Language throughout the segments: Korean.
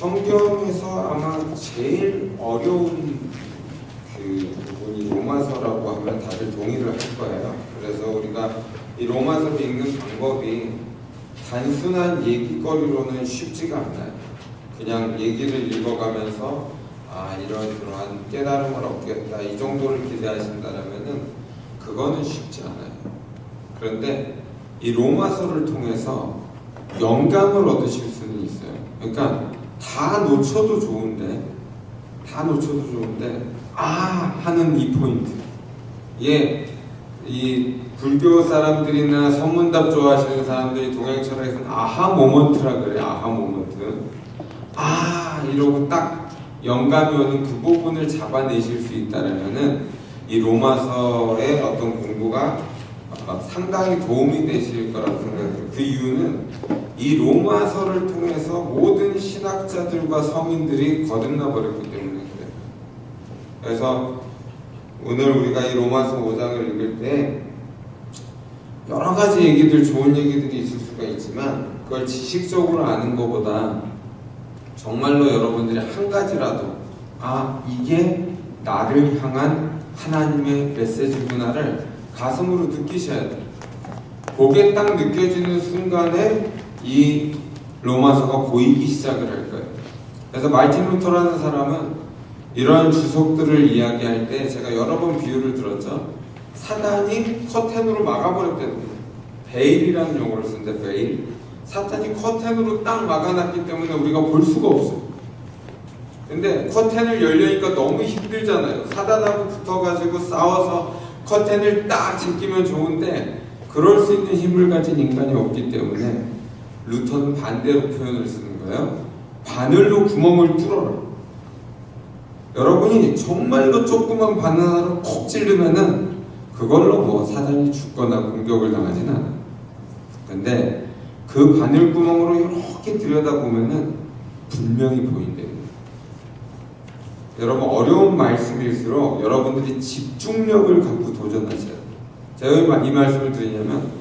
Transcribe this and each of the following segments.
성경에서 아마 제일 어려운 그 부분이 로마서라고 하면 다들 동의를 할 거예요. 그래서 우리가 이 로마서를 읽는 방법이 단순한 얘기거리로는 쉽지가 않아요. 그냥 얘기를 읽어가면서 이러한 깨달음을 얻겠다 이 정도를 기대하신다면은 그거는 쉽지 않아요. 그런데 이 로마서를 통해서 영감을 얻으실 수는 있어요. 그러니까 다 놓쳐도 좋은데 하는 이 포인트. 이 불교 사람들이나 선문답 좋아하시는 사람들이 동양 철학에서는 아하 모먼트라 그래요. 아하 모먼트. 이러고 딱 영감이 오는 그 부분을 잡아내실 수 있다면은 이 로마서의 어떤 공부가 상당히 도움이 되실 거라고 생각해요. 그 이유는 이 로마서를 통해서 모든 신학자들과 성인들이 거듭나 버렸기 때문에 그래요. 그래서 오늘 우리가 이 로마서 5장을 읽을 때 여러 가지 얘기들, 좋은 얘기들이 있을 수가 있지만 그걸 지식적으로 아는 것보다 정말로 여러분들이 한 가지라도 이게 나를 향한 하나님의 메시지구나를 가슴으로 느끼셔야 돼요. 그게 딱 느껴지는 순간에 이 로마서가 보이기 시작을 할 거예요. 그래서 마르틴 루터라는 사람은 이러한 주석들을 이야기할 때 제가 여러 번 비유를 들었죠. 사단이 커튼으로 막아버렸다는 거예요. 베일이라는 용어를 쓰는데 베일. 사탄이 커튼으로 딱 막아놨기 때문에 우리가 볼 수가 없어요. 근데 커튼을 열려니까 너무 힘들잖아요. 사단하고 붙어가지고 싸워서 커튼을 딱 지키면 좋은데 그럴 수 있는 힘을 가진 인간이 없기 때문에 루터는 반대로 표현을 쓰는 거예요. 바늘로 구멍을 뚫어라. 여러분이 정말로 조그만 바늘 하나로 콕 찌르면은 그걸로 사단이 죽거나 공격을 당하진 않아요. 근데 그 바늘 구멍으로 이렇게 들여다보면은 분명히 보인대요. 여러분 어려운 말씀일수록 여러분들이 집중력을 갖고 도전하셔야 돼요. 제가 이 말씀을 드리냐면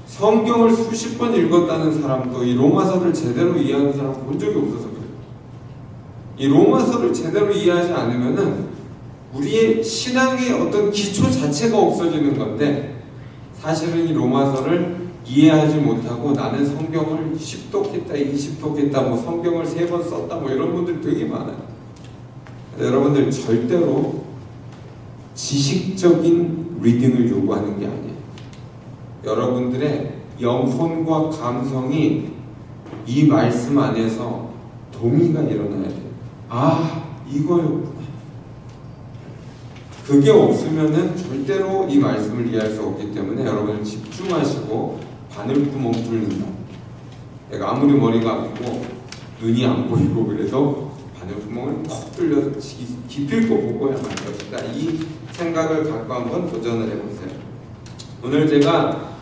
성경을 수십 번 읽었다는 사람도 이 로마서를 제대로 이해하는 사람 본 적이 없어서 그래요. 이 로마서를 제대로 이해하지 않으면은 우리의 신앙의 어떤 기초 자체가 없어지는 건데 사실은 이 로마서를 이해하지 못하고 나는 성경을 10독 했다, 20독 했다, 성경을 3번 썼다 이런 분들 되게 많아요. 여러분들 절대로 지식적인 리딩을 요구하는 게 아니에요. 여러분들의 영혼과 감성이 이 말씀 안에서 동의가 일어나야 돼요. 이거였구나. 그게 없으면은 절대로 이 말씀을 이해할 수 없기 때문에 여러분 집중하시고 바늘구멍 뚫는다. 내가 아무리 머리가 아프고 눈이 안 보이고 그래도 바늘구멍을 콕 뚫려서 기필코 보고야만 할 것이다. 이 생각을 갖고 한번 도전을 해보세요. 오늘 제가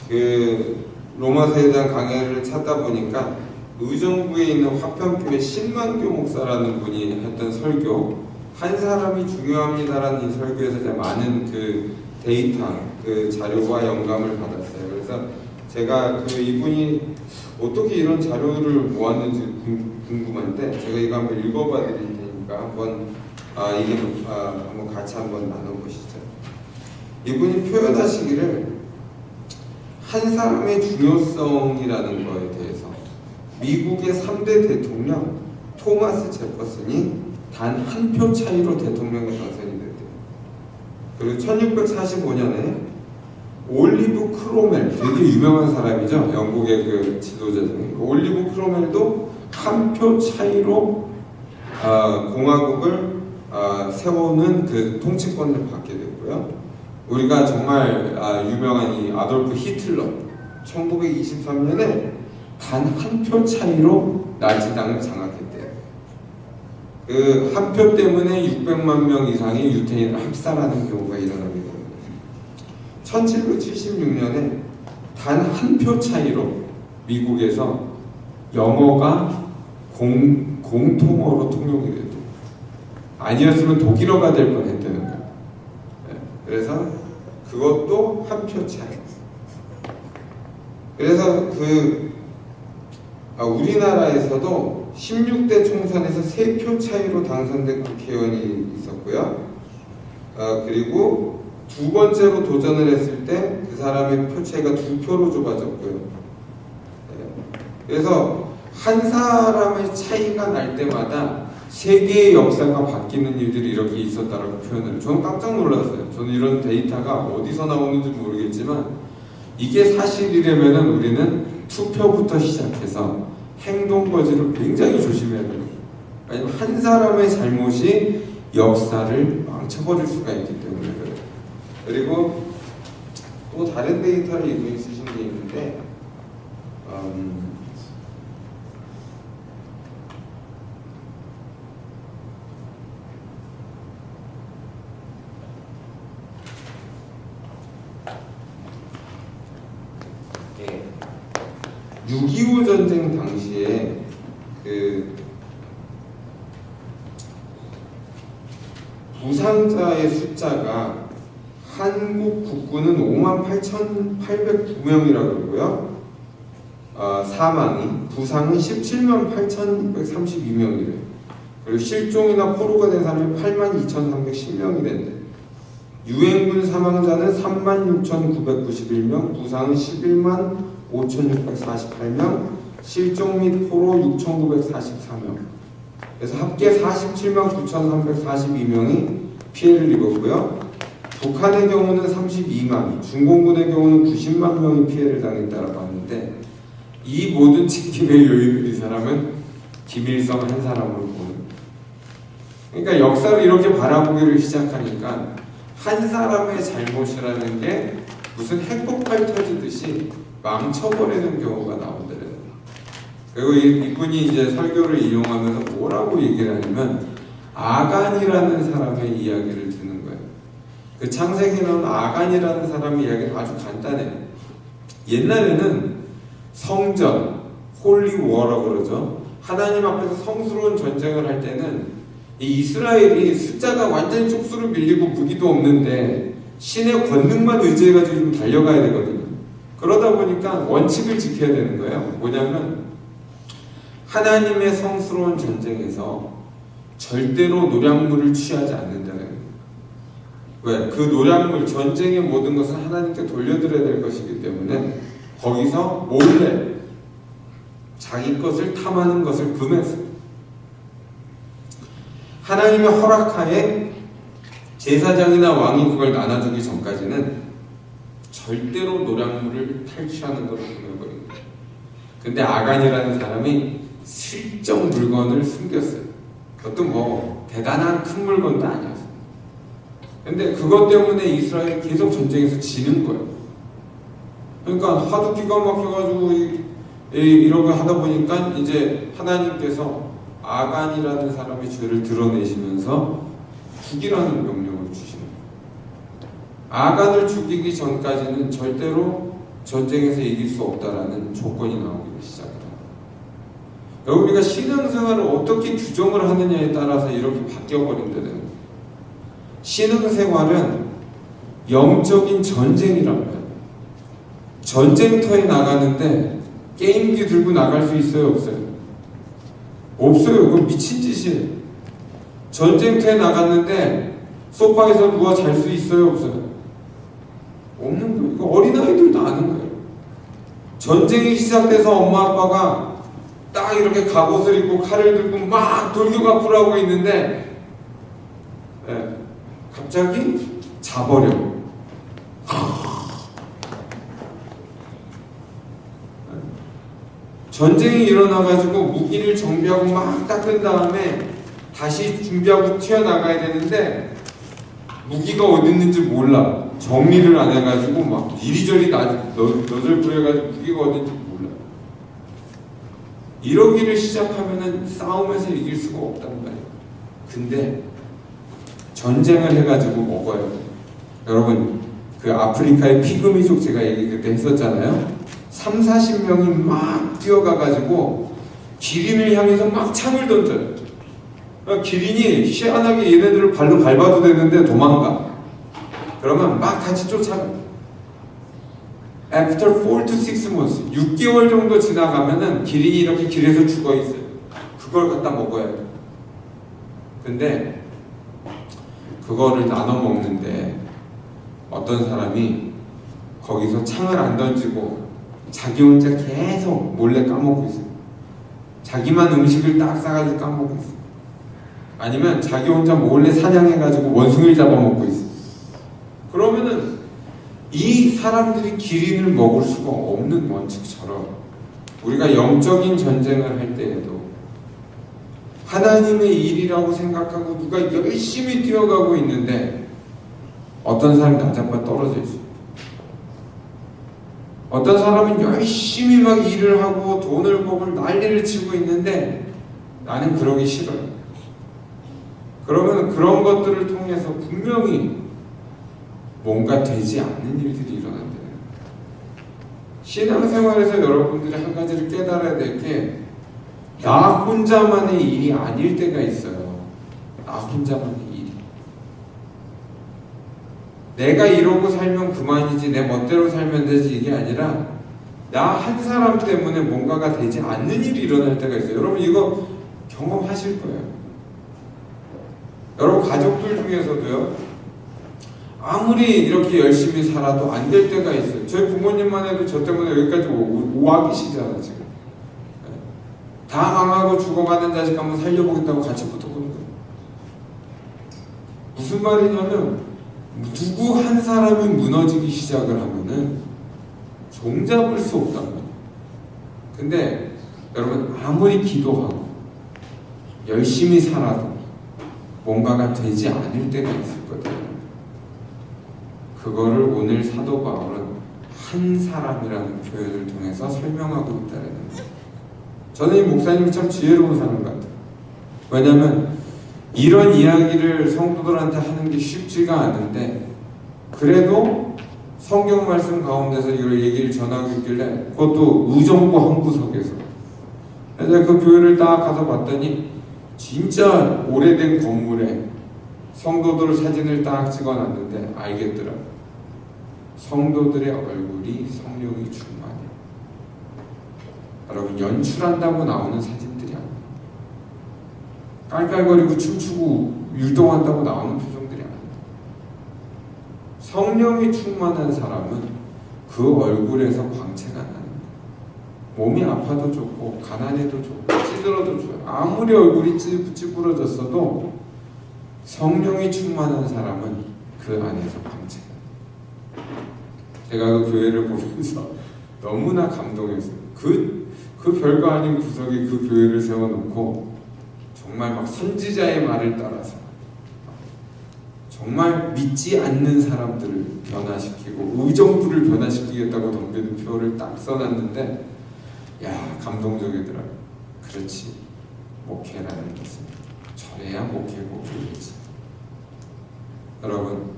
그 로마서에 대한 강의를 찾다 보니까 의정부에 있는 화평교회 신만교 목사라는 분이 했던 설교, 한 사람이 중요합니다라는 이 설교에서 제가 많은 그 데이터, 그 자료와 영감을 받았어요. 그래서 제가 이분이 어떻게 이런 자료를 모았는지 궁금한데 제가 이거 한번 읽어봐 드릴 테니까 한번 한번 같이 한번 나눠보시죠. 이분이 표현하시기를 한 사람의 중요성이라는 거에 대해서 미국의 3대 대통령 토마스 제퍼슨이 단 한 표 차이로 대통령에 당선이 됐대요. 그리고 1645년에 올리브 크로멜, 되게 유명한 사람이죠. 영국의 그 지도자 중에 올리브 크로멜도 한 표 차이로 공화국을 세우는 그 통치권을 받게 됐고요. 우리가 정말 유명한 이 아돌프 히틀러 1923년에 단 한 표 차이로 나치당을 장악했대요. 그 한 표 때문에 600만 명 이상의 유태인을 학살하는 경우가 일어나게 됩니다. 1776년에 단 한 표 차이로 미국에서 영어가 공통어로 통용이 됐대요. 아니었으면 독일어가 될 뻔했다는 거예요. 그래서 그것도 한 표 차이. 그래서 우리나라에서도 16대 총선에서 3표 차이로 당선된 국회의원이 있었고요. 그리고 두 번째로 도전을 했을 때 그 사람의 표 차이가 2표로 좁아졌고요. 그래서 한 사람의 차이가 날 때마다 세계의 역사가 바뀌는 일들이 이렇게 있었다라고 표현을 해요. 저는 깜짝 놀랐어요. 저는 이런 데이터가 어디서 나오는지 모르겠지만 이게 사실이라면 우리는 투표부터 시작해서 행동 거지를 굉장히 조심해야 돼요. 왜냐면 한 사람의 잘못이 역사를 망쳐버릴 수가 있기 때문에 그래요. 그리고 또 다른 데이터를 이분이 쓰신 게 있는데 네. 6.25 전쟁 당시에 부상자의 숫자가 한국 국군은 58,809명이라고 그러고요. 사망이 부상은 178,632명이래요. 그리고 실종이나 포로가 된 사람이 82,310명이 된대. 유엔군 사망자는 36,991명, 부상은 115,648명, 실종 및 포로 6,944명. 그래서 합계 479,342명이 피해를 입었고요. 북한의 경우는 32만, 중공군의 경우는 90만 명이 피해를 당했다고 하는데 이 모든 책임의 요인을 이 사람은 김일성 한 사람으로 보는. 그러니까 역사를 이렇게 바라보기를 시작하니까 한 사람의 잘못이라는 게 무슨 핵폭발 터지듯이 망쳐버리는 경우가 나오더라고요. 그리고 이분이 이제 설교를 이용하면서 뭐라고 얘기를 하냐면 아간이라는 사람의 이야기를 듣는 거예요. 그 창세기에 나온 아간이라는 사람의 이야기는 아주 간단해요. 옛날에는 성전, 홀리워라고 그러죠. 하나님 앞에서 성스러운 전쟁을 할 때는 이 이스라엘이 숫자가 완전히 쪽수로 밀리고 무기도 없는데 신의 권능만 의지해가지고 좀 달려가야 되거든요. 그러다 보니까 원칙을 지켜야 되는 거예요. 뭐냐면 하나님의 성스러운 전쟁에서 절대로 노략물을 취하지 않는다는 거예요. 왜? 그 노략물, 전쟁의 모든 것은 하나님께 돌려드려야 될 것이기 때문에 거기서 몰래 자기 것을 탐하는 것을 금했어요. 하나님의 허락하에 제사장이나 왕이 그걸 나눠주기 전까지는 절대로 노략물을 탈취하는 것을 금해버린 거예요. 근데 아간이라는 사람이 슬쩍 물건을 숨겼어요. 그것도 뭐 대단한 큰 물건도 아니었어요. 근데 그것 때문에 이스라엘이 계속 전쟁에서 지는 거예요. 그러니까 하도 기가 막혀가지고 이러고 하다 보니까 이제 하나님께서 아간이라는 사람의 죄를 드러내시면서 죽이라는 명령을 주시는 거예요. 아간을 죽이기 전까지는 절대로 전쟁에서 이길 수 없다라는 조건이 나오기 시작합니다. 우리가 신앙생활을 어떻게 규정을 하느냐에 따라서 이렇게 바뀌어버린다는 거예요. 신앙생활은 영적인 전쟁이란 말이에요. 전쟁터에 나가는데 게임기 들고 나갈 수 있어요, 없어요? 없어요. 그건 미친 짓이에요. 전쟁터에 나갔는데 소파에서 누워 잘 수 있어요, 없어요? 없는 거예요. 이거 어린아이들도 아는 거예요. 전쟁이 시작돼서 엄마 아빠가 딱 이렇게 갑옷을 입고 칼을 들고 막 돌격앞을 하고 있는데 갑자기 자버려. 전쟁이 일어나가지고 무기를 정비하고 막 닦은 다음에 다시 준비하고 튀어나가야 되는데 무기가 어디 있는지 몰라. 정리를 안 해가지고 막 이리저리 너덜부려가지고 무기가 어딘지 몰라. 이러기를 시작하면은 싸움에서 이길 수가 없단 말이에요. 근데 전쟁을 해가지고 먹어요. 여러분 그 아프리카의 피그미족 제가 얘기 그때 했었잖아요. 30-40명이 막 뛰어가가지고 기린을 향해서 막 창을 던져요. 그러니까 기린이 희한하게 얘네들을 발로 밟아도 되는데 도망가. 그러면 막 같이 쫓아가요. After 4 to 6 months, 6개월 정도 지나가면은 기린이 이렇게 길에서 죽어 있어요. 그걸 갖다 먹어야 돼. 근데 그거를 나눠 먹는데 어떤 사람이 거기서 창을 안 던지고 자기 혼자 계속 몰래 까먹고 있어요. 자기만 음식을 딱 싸가지고 까먹고 있어요. 아니면 자기 혼자 몰래 사냥해가지고 원숭이를 잡아먹고 있어요. 그러면은 이 사람들이 기린을 먹을 수가 없는 원칙처럼 우리가 영적인 전쟁을 할 때에도 하나님의 일이라고 생각하고 누가 열심히 뛰어가고 있는데 어떤 사람이 나잡아 떨어져 있어요. 어떤 사람은 열심히 막 일을 하고 돈을 벌고 난리를 치고 있는데 나는 그러기 싫어요. 그러면 그런 것들을 통해서 분명히 뭔가 되지 않는 일들이 일어난다는 거예요. 신앙생활에서 여러분들이 한 가지를 깨달아야 될 게 나 혼자만의 일이 아닐 때가 있어요. 나 혼자만의 일이. 내가 이러고 살면 그만이지 내 멋대로 살면 되지 이게 아니라 나 한 사람 때문에 뭔가가 되지 않는 일이 일어날 때가 있어요. 여러분 이거 경험하실 거예요. 여러분 가족들 중에서도요. 아무리 이렇게 열심히 살아도 안 될 때가 있어요. 저희 부모님만 해도 저 때문에 여기까지 오와 계시잖아 지금. 다 망하고 죽어가는 자식 한번 살려보겠다고 같이 붙어보는 거예요. 무슨 말이냐면 누구 한 사람이 무너지기 시작을 하면은 종잡을 수 없단 말이에요. 근데 여러분 아무리 기도하고 열심히 살아도 뭔가가 되지 않을 때가 있을 거예요. 그거를 오늘 사도 바울은 한 사람이라는 표현을 통해서 설명하고 있다는 거예요. 저는 이 목사님이 참 지혜로운 사람 같아요. 왜냐하면 이런 이야기를 성도들한테 하는 게 쉽지가 않은데 그래도 성경 말씀 가운데서 이걸 얘기를 전하고 있길래 그것도 의정부 한 구석에서 그래서 그 교회를 딱 가서 봤더니 진짜 오래된 건물에 성도들 사진을 딱 찍어놨는데 알겠더라고요. 성도들의 얼굴이 성령이 충만해요. 여러분 연출한다고 나오는 사진들이 아니에요. 깔깔거리고 춤추고 율동한다고 나오는 표정들이 아니에요. 성령이 충만한 사람은 그 얼굴에서 광채가 나는 거예요. 몸이 아파도 좋고 가난해도 좋고 찌들어도 좋아요. 아무리 얼굴이 찌푸러졌어도 성령이 충만한 사람은 그 안에서 광채가 나요. 제가 그 교회를 보면서 너무나 감동했어요. 그 별거 아닌 구석에 그 교회를 세워놓고 정말 막 선지자의 말을 따라서 정말 믿지 않는 사람들을 변화시키고 의정부를 변화시키겠다고 덤비는 표를 딱 써놨는데 야 감동적이더라고요. 그렇지 목회라는 것은 저래야 목회고 교회지. 여러분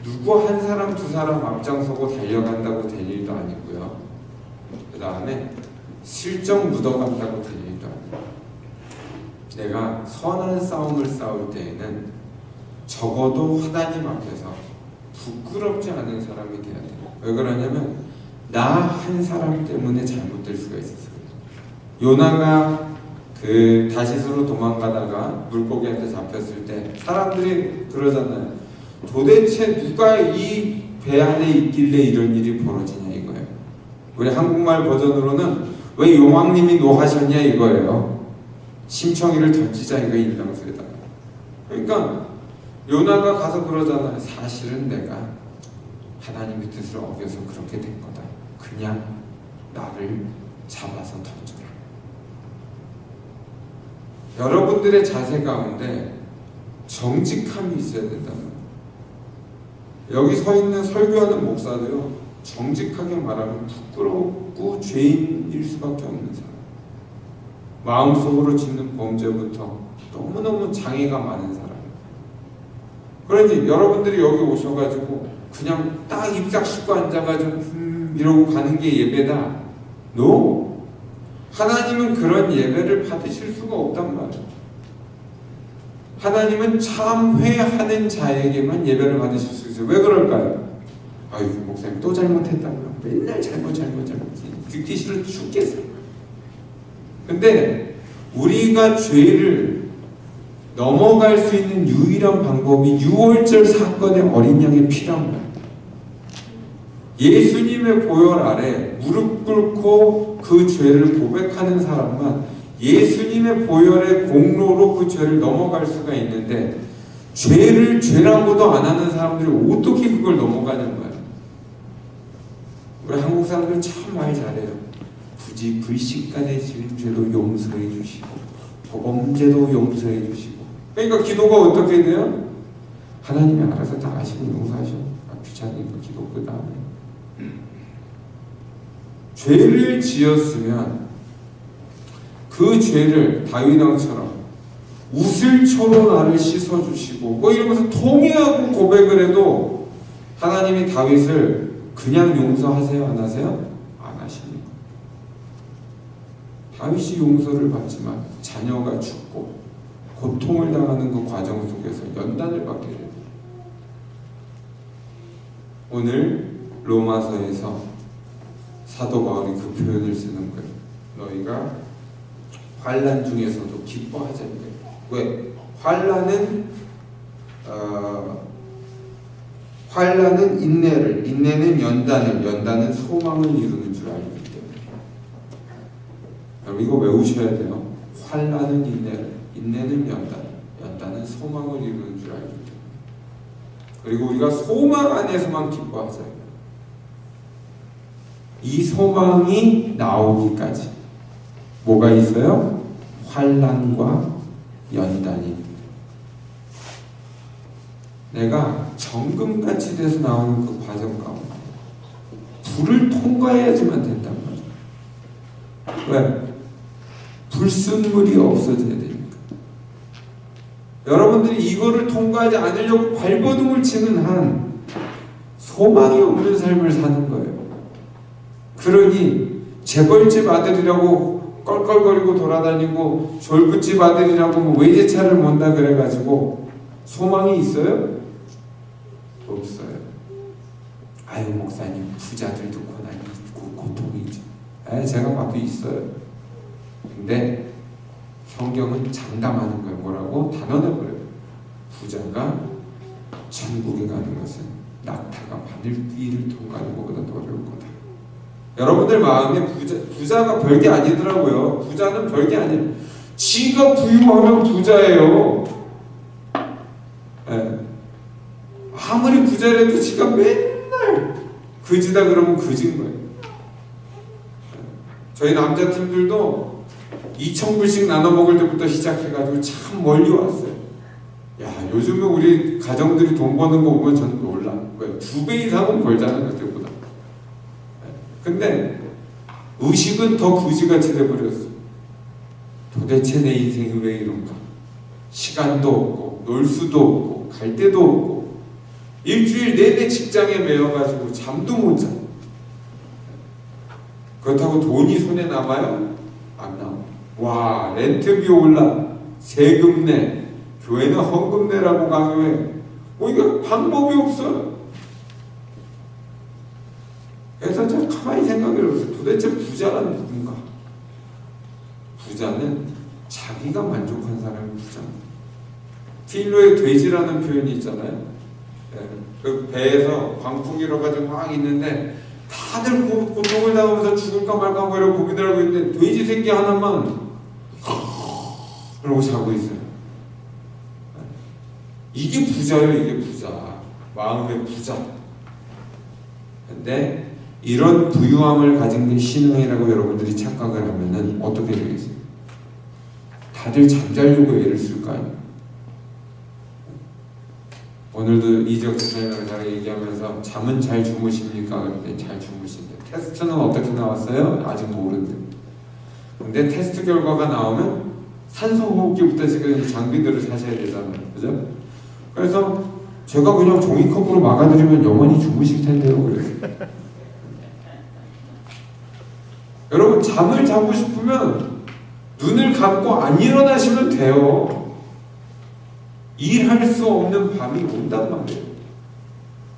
누구 한 사람 두 사람 앞장서고 달려간다고 될 일도 아니고요. 그 다음에 실적 묻어간다고 될 일도 아니에요. 내가 선한 싸움을 싸울 때에는 적어도 하나님 앞에서 부끄럽지 않은 사람이 돼야 돼요. 왜 그러냐면 나 한 사람 때문에 잘못될 수가 있어서 그래요. 요나가 그 다시스로 도망가다가 물고기한테 잡혔을 때 사람들이 그러잖아요. 도대체 누가 이 배 안에 있길래 이런 일이 벌어지냐 이거예요. 우리 한국말 버전으로는 왜 용왕님이 노하셨냐 이거예요. 심청이를 던지자 이거 인당수에다가. 그러니까 요나가 가서 그러잖아요. 사실은 내가 하나님의 뜻을 어겨서 그렇게 된 거다. 그냥 나를 잡아서 던져라. 여러분들의 자세 가운데 정직함이 있어야 된다는 거예요. 여기 서 있는 설교하는 목사도요. 정직하게 말하면 부끄럽고 죄인일 수밖에 없는 사람. 마음속으로 짓는 범죄부터 너무너무 장애가 많은 사람. 그러니 여러분들이 여기 오셔가지고 그냥 딱 입싹 씻고 앉아가지고 이러고 가는 게 예배다. No. 하나님은 그런 예배를 받으실 수가 없단 말이에요. 하나님은 참회하는 자에게만 예배를 받으실 수 있어요. 왜 그럴까요? 아유 목사님 또 잘못했다고요. 맨날 잘못 듣기 싫어 죽겠어요. 근데 우리가 죄를 넘어갈 수 있는 유일한 방법이 유월절 사건의 어린 양의 피란 거예요. 예수님의 보혈 아래 무릎 꿇고 그 죄를 고백하는 사람만 예수님의 보혈의 공로로 그 죄를 넘어갈 수가 있는데, 죄를 죄라고도 안 하는 사람들이 어떻게 그걸 넘어가는 거야? 우리 한국 사람들 참 말 잘해요. 굳이 불식간의 죄도 용서해 주시고 범죄도 용서해 주시고. 그러니까 기도가 어떻게 돼요? 하나님이 알아서 다 아시고 용서하셔. 귀찮으니까 기도 그 다음에. 죄를 지었으면 그 죄를 다윗왕처럼 우슬초로 나를 씻어주시고 뭐 이러면서 통회하고 고백을 해도 하나님이 다윗을 그냥 용서하세요? 안 하세요? 안 하십니다. 다윗이 용서를 받지만 자녀가 죽고 고통을 당하는 그 과정 속에서 연단을 받게 됩니다. 오늘 로마서에서 사도 바울이 그 표현을 쓰는 거예요. 너희가 환난 중에서도 기뻐하자는 거예요. 왜? 환난은 인내를, 인내는 연단을, 연단은 소망을 이루는 줄 알기 때문에. 여러분 이거 외우셔야 돼요. 환난은 인내를, 인내는 연단은 소망을 이루는 줄 알기 때문에. 그리고 우리가 소망 안에서만 기뻐하자. 이 소망이 나오기까지 뭐가 있어요? 환난과 연단이. 내가 정금같이 돼서 나오는 그 과정 가운데 불을 통과해야지만 된단 말이에요. 왜? 불순물이 없어져야 되니까. 여러분들이 이거를 통과하지 않으려고 발버둥을 치는 한 소망이 없는 삶을 사는 거예요. 그러니 재벌집 아들이라고 껄껄거리고 돌아다니고 졸부집 아들이라고 뭐 외제차를 몬다 그래가지고 소망이 있어요? 없어요. 아유 목사님 부자들도 고난이 있고 고통이 있죠. 제가 봐도 있어요. 근데 성경은 장담하는 거예요. 뭐라고? 단언해버려요. 부자가 천국에 가는 것은 낙타가 바늘길을 통과하는 것보다 더 어려울 거다. 여러분들 마음에 부자가 별게 아니더라고요. 부자는 별게 아니에요. 지가 부유하면 부자예요. 네. 아무리 부자라도 지가 맨날 그지다 그러면 그진 거예요. 저희 남자팀들도 2,000불씩 나눠 먹을 때부터 시작해가지고 참 멀리 왔어요. 야, 요즘에 우리 가정들이 돈 버는 거 보면 저는 놀라. 왜? 2배 이상은 벌자는 그때보다. 근데 의식은 더 그지같이 돼버렸어. 도대체 내 인생이 왜 이런가? 시간도 없고 놀 수도 없고 갈 데도 없고 일주일 내내 직장에 매여가지고 잠도 못 자. 그렇다고 돈이 손에 남아요? 안 남아. 와, 렌트비 올라, 세금 내, 교회는 헌금 내라고 강요해. 뭐 이거 방법이 없어요. 그래서 저 가만히 생각해보세요. 도대체 부자란 누군가? 부자는 자기가 만족한 사람이 부자입니다. 필로의 돼지라는 표현이 있잖아요. 그 배에서 광풍이로 가지고 막 있는데 다들 고통을 당하면서 죽을까 말까 뭐 이러고 고민을 하고 있는데 돼지 새끼 하나만 그러고 자고 있어요. 이게 부자예요. 이게 부자. 마음의 부자. 근데 이런 부유함을 가진 게 신앙이라고 여러분들이 착각을 하면은 어떻게 되겠어요? 다들 잠자려고 애를 쓸 거 아니에요? 오늘도 이적 집사님이랑 제가 얘기하면서 잠은 잘 주무십니까? 그랬더니 잘 주무신대. 테스트는 어떻게 나왔어요? 아직 모른대. 근데 테스트 결과가 나오면 산소호흡기부터 지금 장비들을 사셔야 되잖아요. 그죠? 그래서 제가 그냥 종이컵으로 막아드리면 영원히 주무실 텐데요. 그래서 여러분 잠을 자고 싶으면 눈을 감고 안 일어나시면 돼요. 일할 수 없는 밤이 온단 말이에요.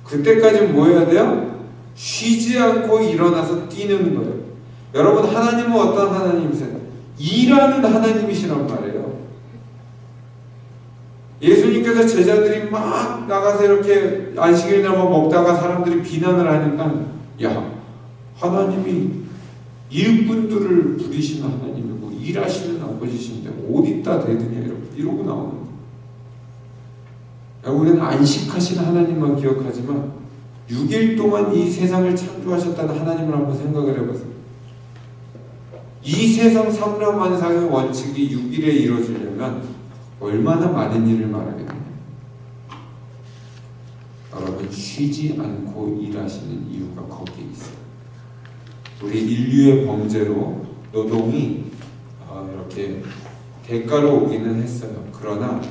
그때까지 뭐 해야 돼요? 쉬지 않고 일어나서 뛰는 거예요. 여러분, 하나님은 어떤 하나님이세요? 일하는 하나님이시란 말이에요. 예수님께서 제자들이 막 나가서 이렇게 안식일날만 먹다가 사람들이 비난을 하니까, 야, 하나님이 일꾼들을 부리시는 하나님이고 일하시는 아버지신데 어디다 대드냐 이러고 나오는 거예요. 우리는 안식하시는 하나님만 기억하지만 6일 동안 이 세상을 창조하셨다는 하나님을 한번 생각을 해보세요. 이 세상 삼라만상의 원칙이 6일에 이루어지려면 얼마나 많은 일을 말하겠느냐. 여러분, 쉬지 않고 일하시는 이유가 거기에 있어요. 우리 인류의 범죄로 노동이 이렇게 대가로 오기는 했어요. 그러나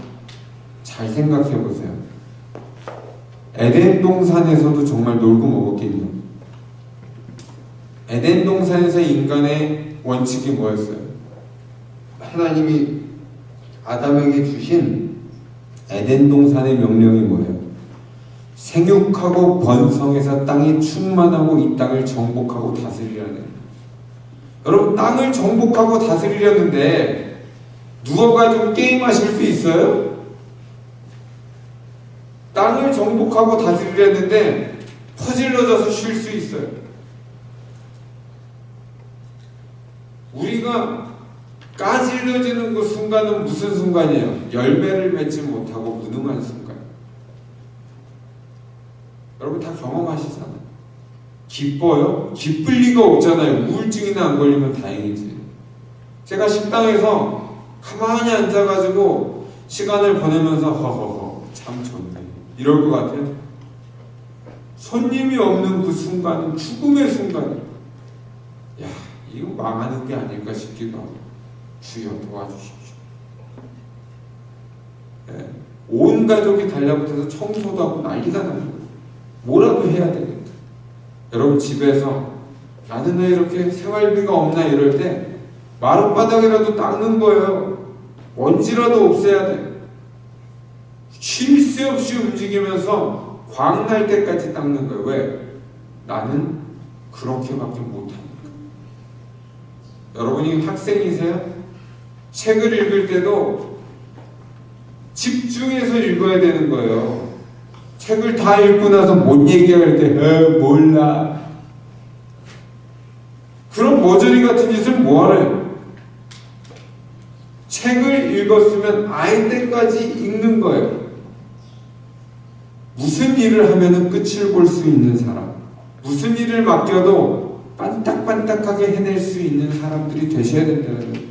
잘 생각해 보세요. 에덴 동산에서도 정말 놀고 먹었겠냐? 에덴 동산에서 인간의 원칙이 뭐였어요? 하나님이 아담에게 주신 에덴 동산의 명령이 뭐예요? 생육하고 번성해서 땅이 충만하고 이 땅을 정복하고 다스리라는. 여러분, 땅을 정복하고 다스리려는데 누워가지고 게임하실 수 있어요? 땅을 정복하고 다스리려는데 퍼질러져서 쉴 수 있어요. 우리가 까질러지는 그 순간은 무슨 순간이에요? 열매를 맺지 못하고 무능한 순간. 여러분 다 경험하시잖아요. 기뻐요? 기쁠 리가 없잖아요. 우울증이나 안 걸리면 다행이지. 제가 식당에서 가만히 앉아가지고 시간을 보내면서 허허허 참 좋네 이럴 것 같아요. 손님이 없는 그 순간은 죽음의 순간이에요. 야, 이거 망하는 게 아닐까 싶기도 하고. 주여 도와주십시오. 네. 온 가족이 달라붙어서 청소도 하고 난리가 나는 거예요. 뭐라도 해야 되겠다. 여러분, 집에서 나는 왜 이렇게 생활비가 없나 이럴 때 마룻바닥이라도 닦는 거예요. 먼지라도 없애야 돼. 쉴 새 없이 움직이면서 광날 때까지 닦는 거예요. 왜? 나는 그렇게밖에 못하니까. 여러분이 학생이세요? 책을 읽을 때도 집중해서 읽어야 되는 거예요. 책을 다 읽고 나서 못 얘기할 때 몰라. 그런 머저리 같은 짓을 뭐하래요? 책을 읽었으면 알 때까지 읽는 거예요. 무슨 일을 하면 끝을 볼 수 있는 사람, 무슨 일을 맡겨도 반딱반딱하게 해낼 수 있는 사람들이 되셔야 된다는 거예요.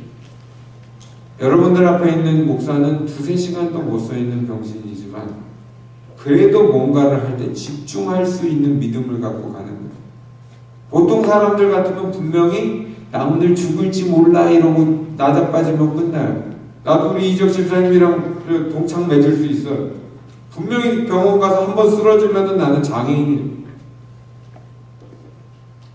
여러분들 앞에 있는 목사는 2-3시간도 못 서 있는 병신이지만 그래도 뭔가를 할 때 집중할 수 있는 믿음을 갖고 가는 거예요. 보통 사람들 같으면 분명히 나 오늘 죽을지 몰라 이러고 나자빠지면 끝나요. 나도 우리 이적 집사님이랑 동창 맺을 수 있어요. 분명히 병원 가서 한번 쓰러지면 나는 장애인이에요.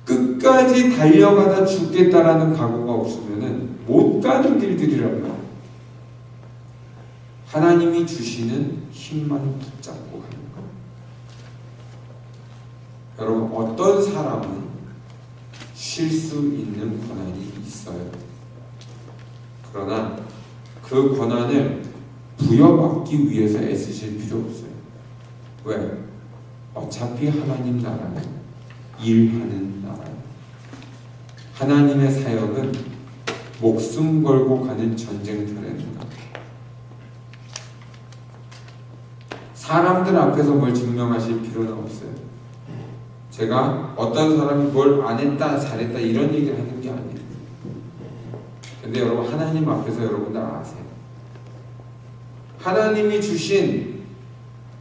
끝까지 달려가다 죽겠다라는 각오가 없으면 못 가는 길들이란 말이에요. 하나님이 주시는 힘만 붙잡고 가는 거예요. 여러분, 어떤 사람은 쉴 수 있는 권한이 있어요. 그러나 그 권한을 부여받기 위해서 애쓰실 필요 없어요. 왜? 어차피 하나님 나라는 일하는 나라예요. 하나님의 사역은 목숨 걸고 가는 전쟁터라는 거예요. 사람들 앞에서 뭘 증명하실 필요는 없어요. 제가 어떤 사람이 뭘 안 했다 잘했다 이런 얘기를 하는 게 아니에요. 근데 여러분, 하나님 앞에서 여러분들 아세요. 하나님이 주신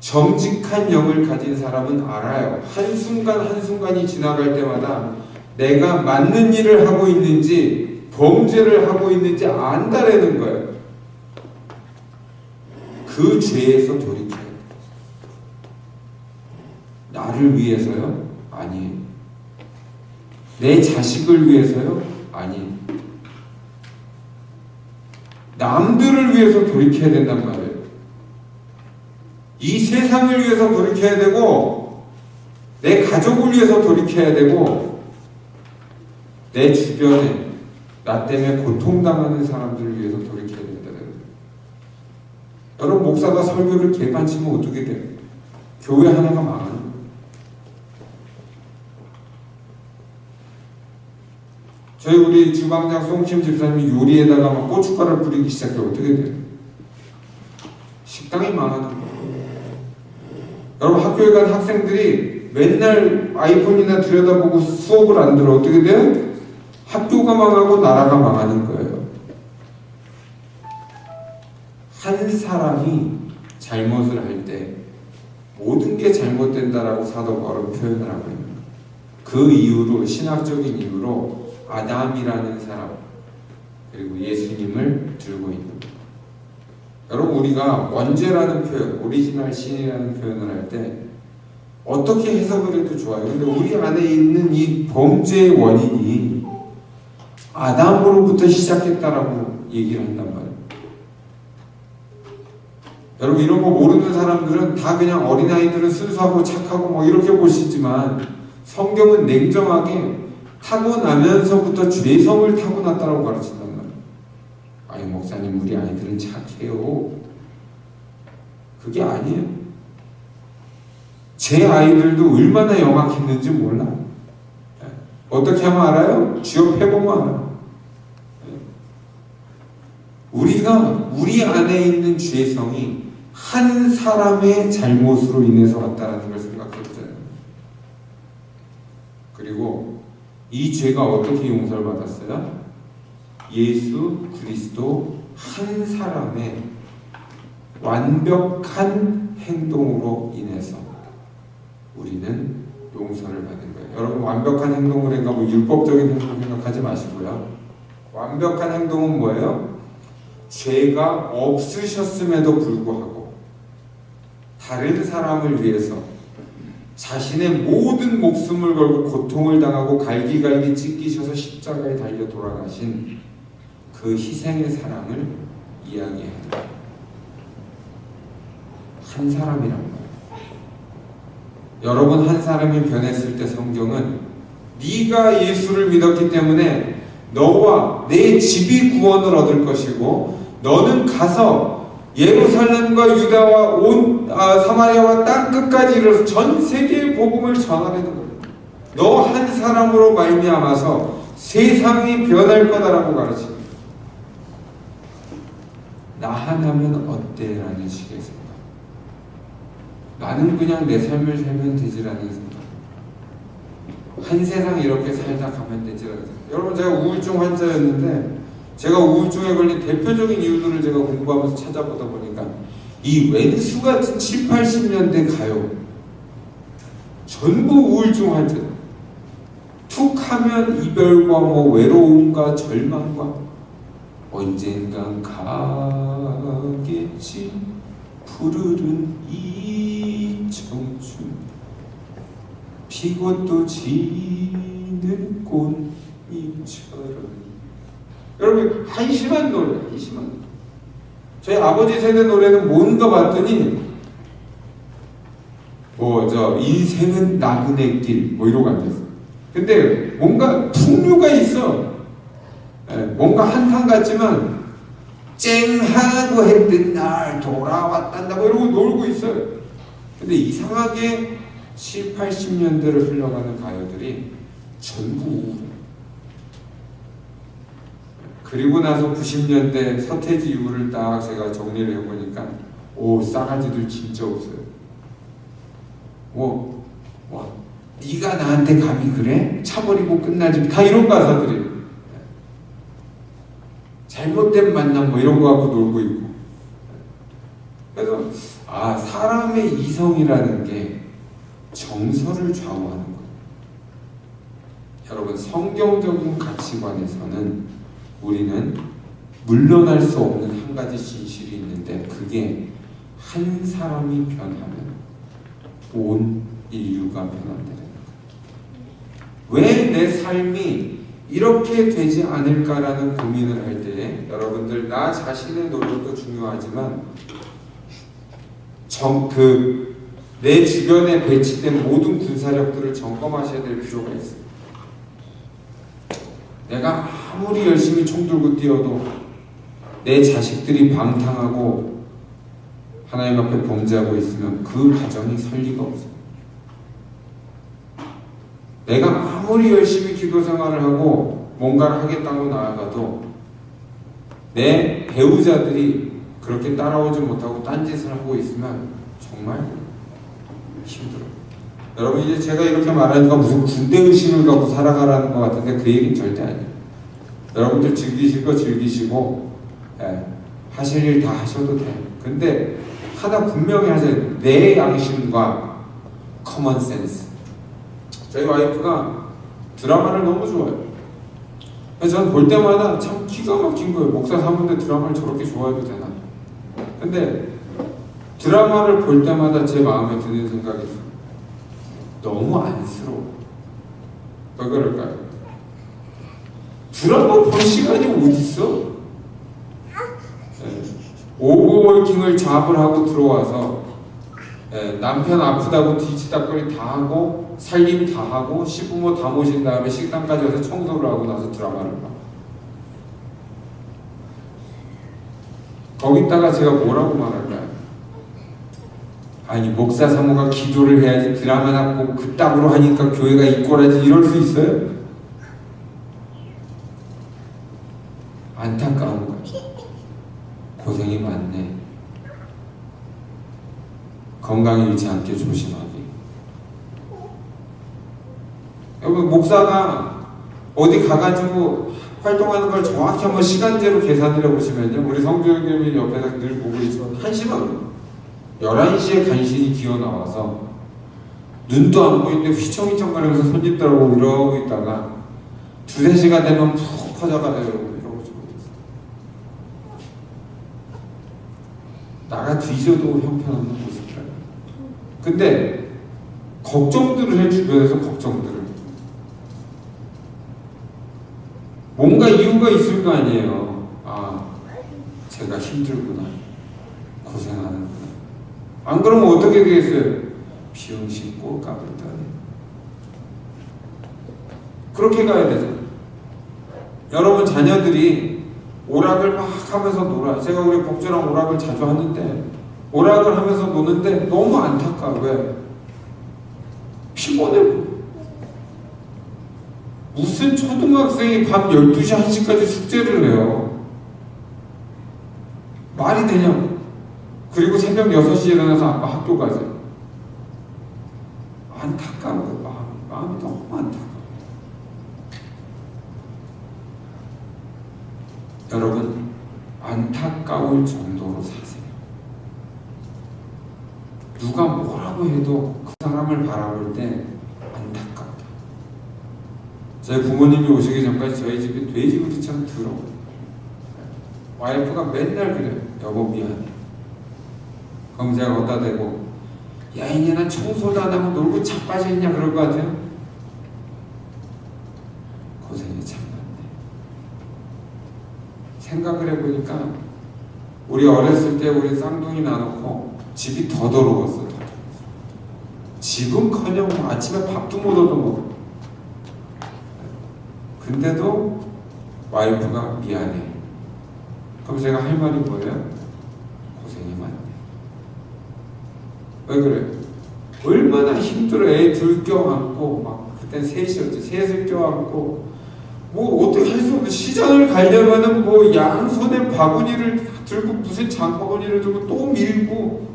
정직한 영을 가진 사람은 알아요. 한순간 한순간이 지나갈 때마다 내가 맞는 일을 하고 있는지 범죄를 하고 있는지 안다라는 거예요. 그 죄에서 돌이켜야 돼요. 나를 위해서요? 아니에요. 내 자식을 위해서요? 아니에요. 남들을 위해서 돌이켜야 된단 말이에요. 이 세상을 위해서 돌이켜야 되고 내 가족을 위해서 돌이켜야 되고 내 주변에 나 때문에 고통당하는 사람들을 위해서 돌이켜야 된다는 거예요. 여러분, 목사가 설교를 개판치면 어떻게 돼요? 교회 하나가 망하는 거예요. 우리 주방장 송팀 집사님이 요리에다가 막 고춧가루를 뿌리기 시작해요. 어떻게 돼요? 식당이 망하는 거예요. 여러분, 학교에 간 학생들이 맨날 아이폰이나 들여다보고 수업을 안 들어. 어떻게 돼요? 학교가 망하고 나라가 망하는 거예요. 한 사람이 잘못을 할 때 모든 게 잘못된다라고 사도 바울은 표현을 하고 있는 거예요. 그 이유로, 신학적인 이유로 아담이라는 사람 그리고 예수님을 들고 있는 거예요. 여러분, 우리가 원죄라는 표현, 오리지널 신이라는 표현을 할 때 어떻게 해석을 해도 좋아요. 근데 우리 안에 있는 이 범죄의 원인이 아담으로부터 시작했다라고 얘기를 한단 말이에요. 여러분, 이런 거 모르는 사람들은 다 그냥 어린아이들은 순수하고 착하고 뭐 이렇게 보시지만 성경은 냉정하게 타고나면서부터 죄성을 타고났다라고 가르친단 말이에요. 아니, 목사님, 우리 아이들은 착해요. 그게 아니에요. 제 아이들도 얼마나 영악했는지 몰라. 어떻게 하면 알아요? 취업해보면 알아요. 우리가 우리 안에 있는 죄성이 한 사람의 잘못으로 인해서 왔다는 걸 생각해보잖아요. 그리고 이 죄가 어떻게 용서를 받았어요? 예수 그리스도 한 사람의 완벽한 행동으로 인해서 우리는 용서를 받은 거예요. 여러분, 완벽한 행동을 해가 뭐 율법적인 행동 생각하지 마시고요. 완벽한 행동은 뭐예요? 죄가 없으셨음에도 불구하고 다른 사람을 위해서 자신의 모든 목숨을 걸고 고통을 당하고 갈기갈기 찢기셔서 십자가에 달려 돌아가신 그 희생의 사랑을 이야기합니다. 한 사람이란 말이에요. 여러분, 한 사람이 변했을 때 성경은 네가 예수를 믿었기 때문에 너와 내 집이 구원을 얻을 것이고 너는 가서 예루살렘과 유다와 온 사마리아와 땅 끝까지 이르러서 전 세계의 복음을 전하라는 거예요. 너 한 사람으로 말미암아서 세상이 변할 거다라고 가르칩니다. 나 하나면 어때? 라는 식의 생각. 나는 그냥 내 삶을 살면 되지라는 생각. 한 세상 이렇게 살다 가면 되지라는 생각. 여러분, 제가 우울증 환자였는데 제가 우울증에 걸린 대표적인 이유들을 제가 공부하면서 찾아보다 보니까 이 왼수 같은 7, 80년대 가요 전부 우울증 환자. 툭 하면 이별과 뭐 외로움과 절망과 언젠간 가겠지 푸르른 이 청춘 피고 또 지는 꽃잎처럼. 여러분, 한심한 노래, 한심한 노래. 저희 아버지 세대 노래는 뭔가 봤더니 인생은 나그네 길 뭐 이러고 앉았어요. 근데 뭔가 풍류가 있어. 뭔가 한탄 같지만 쨍하고 했던 날 돌아왔단다 뭐 이러고 놀고 있어요. 근데 이상하게 7, 80년대를 흘러가는 가요들이 전부 우울해. 그리고 나서 90년대 서태지 이후를 딱 제가 정리를 해보니까 싸가지들 진짜 없어요. 네가 나한테 감히 그래? 차버리고 끝나지. 다 이런 가사들이에요. 잘못된 만남 뭐 이런 거 갖고 놀고 있고. 그래서 사람의 이성이라는 게 정서를 좌우하는 거예요. 여러분, 성경적인 가치관에서는 우리는 물러날 수 없는 한 가지 진실이 있는데 그게 한 사람이 변하면 온 인류가 변한다는 거예요. 왜 내 삶이 이렇게 되지 않을까라는 고민을 할 때 여러분들, 나 자신의 노력도 중요하지만 내 주변에 배치된 모든 군사력들을 점검하셔야 될 필요가 있어요. 내가 아무리 열심히 총 들고 뛰어도 내 자식들이 방탕하고 하나님 앞에 범죄하고 있으면 그 가정이 설 리가 없어요. 내가 아무리 열심히 기도 생활을 하고 뭔가를 하겠다고 나아가도 내 배우자들이 그렇게 따라오지 못하고 딴짓을 하고 있으면 정말 힘들어요. 여러분, 이제 제가 이렇게 말하니까 무슨 군대 의식을 갖고 살아가라는 것 같은데 그 얘기는 절대 아니에요. 여러분들 즐기실 거 즐기시고 하실 일 다 하셔도 돼요. 근데 하나 분명히 하세요. 내 양심과 커먼 센스. 저희 와이프가 드라마를 너무 좋아해요. 그래서 저는 볼 때마다 참 기가 막힌 거예요. 목사 사모인데 드라마를 저렇게 좋아해도 되나? 근데 드라마를 볼 때마다 제 마음에 드는 생각이 있어요. 너무 안쓰러워. 왜 그럴까요? 드라마 볼 시간이 어딨어? 오버워킹을 잡을 하고 들어와서 남편 아프다고 뒤치다거리 다 하고 살림 다 하고 시부모 다 모신 다음에 식당까지 와서 청소를 하고 나서 드라마를 봐. 거기다가 제가 뭐라고 말할까요? 아니, 목사 사모가 기도를 해야지 드라마나 보고 그따구로 하니까 교회가 이꼴하지 이럴 수 있어요? 안타까운 거예요. 고생이 많네. 건강 잃지 않게 조심하기. 여러분, 목사가 어디 가가지고 활동하는 걸 정확히 한번 시간제로 계산을 해보시면요, 우리 성주형님이 옆에서 늘 보고 있지만 1시간 11시에 간신히 기어 나와서 눈도 안 보이는데 휘청휘청거리면서 손짓들하고 이러고 있다가 2-3시간 되면 푹 퍼져가다 이러고 나가 뒤져도 형편없는 모습이라. 근데 걱정들을 해, 주변에서 걱정들을. 뭔가 이유가 있을 거 아니에요. 아, 제가 힘들구나, 고생하는구나. 안 그러면 어떻게 되겠어요? 비용신 꼴까불다니. 그렇게 가야 되죠. 여러분, 자녀들이 오락을 막 하면서 놀아. 제가 우리 복주랑 오락을 자주 하는데 오락을 하면서 노는데 너무 안타까워. 왜? 피곤해. 무슨 초등학생이 밤 12시, 1시까지 숙제를 해요? 말이 되냐고. 그리고 새벽 6시에 일어나서 아빠 학교 가지. 안타까워. 마음이 너무 안타까워. 여러분, 안타까울 정도로 사세요. 누가 뭐라고 해도 그 사람을 바라볼 때 안타깝다. 저희 부모님이 오시기 전까지 저희 집이 돼지우리처럼 더러워요. 와이프가 맨날 그래요. 여보 미안해. 그럼 제가 갖다 대고, 야, 이제 난 청소도 안 하고 놀고 자빠져있냐 그럴 것 같아요? 고생이 참 많네. 생각을 해보니까 우리 어렸을 때 우리 쌍둥이 나놓고 집이 더 더러웠어. 집은커녕 아침에 밥도 못 얻어먹어. 근데도 와이프가 미안해. 그럼 제가 할 말이 뭐예요? 고생이 많네. 왜 그래? 얼마나 힘들어. 애 둘 껴안고, 막 그땐 셋이었지. 셋을 껴안고 뭐 어떻게 할 수 없는, 시장을 가려면은 뭐 양손에 바구니를 들고 무슨 장바구니를 들고 또 밀고,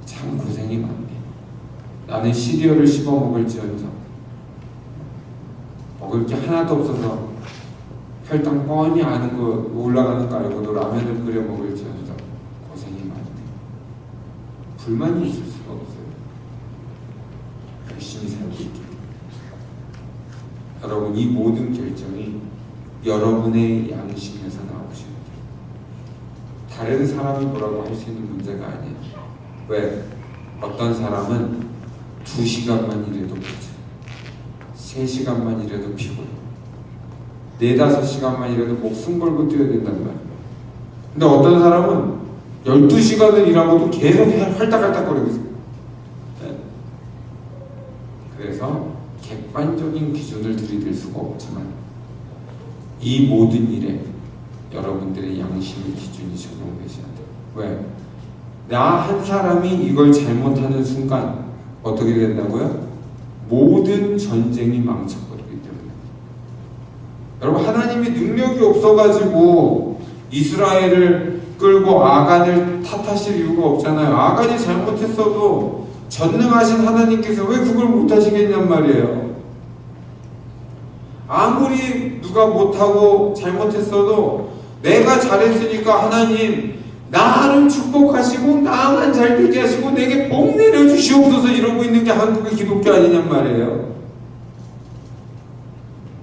참 고생이 많네. 나는 시리얼을 씹어 먹을지언정 먹을 게 하나도 없어서 혈당 뻔히 아는 거 올라가는 거 알고도 라면을 끓여 먹을지언정 고생이 많네. 불만이 있을 수가 없어요. 열심히 살고 있기 때문에. 여러분, 이 모든 결정이 여러분의 양심에서 나오셔야 돼요. 다른 사람이 뭐라고 할 수 있는 문제가 아니에요. 왜? 어떤 사람은 2시간만 일해도 피곤해. 3시간만 일해도 피곤해. 4-5시간만 일해도 목숨 걸고 뛰어야 된단 말이에요. 근데 어떤 사람은 12시간을 일하고도 계속 활딱활딱거리고 있어요. 네. 그래서 객관적인 기준을 들이댈 수가 없지만 이 모든 일에 여러분들의 양심의 기준이 적용되셔야 돼요. 왜? 나 한 사람이 이걸 잘못하는 순간 어떻게 된다고요? 모든 전쟁이 망쳐버리기 때문에. 여러분, 하나님이 능력이 없어가지고 이스라엘을 끌고 아간을 탓하실 이유가 없잖아요. 아간이 잘못했어도 전능하신 하나님께서 왜 그걸 못하시겠냔 말이에요. 아무리 누가 못하고 잘못했어도 내가 잘했으니까 하나님 나를 축복하시고 나만 잘되게 하시고 내게 복 내려주시옵소서 이러고 있는 게 한국의 기독교 아니냔 말이에요.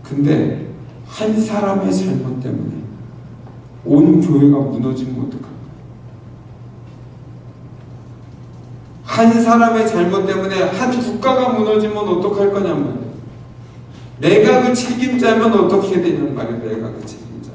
근데 한 사람의 잘못 때문에 온 교회가 무너지면 어떡할까요? 한 사람의 잘못 때문에 한 국가가 무너지면 어떡할 거냔 말이에요. 내가 그 책임자면 어떻게 되냔 말이에요. 내가 그 책임자.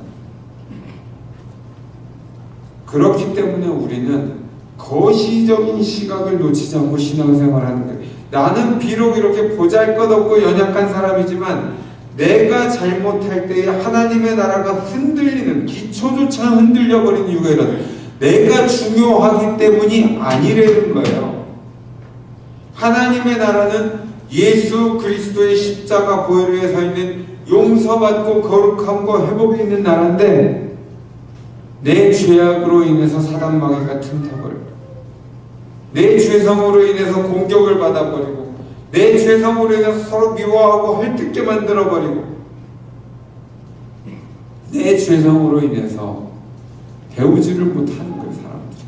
그렇기 때문에 우리는 거시적인 시각을 놓치지 않고 신앙생활하는 거예요. 나는 비록 이렇게 보잘것없고 연약한 사람이지만 내가 잘못할 때에 하나님의 나라가 흔들리는, 기초조차 흔들려버리는 이유가 이런, 내가 중요하기 때문이 아니라는 거예요. 하나님의 나라는 예수 그리스도의 십자가 보혈 위에 서 있는 용서받고 거룩함과 회복이 있는 나라인데 내 죄악으로 인해서 사단 마귀가 틈타버리고 내 죄성으로 인해서 공격을 받아버리고 내 죄성으로 인해서 서로 미워하고 헐뜯게 만들어버리고 내 죄성으로 인해서 배우지를 못하는 거예요. 사람들이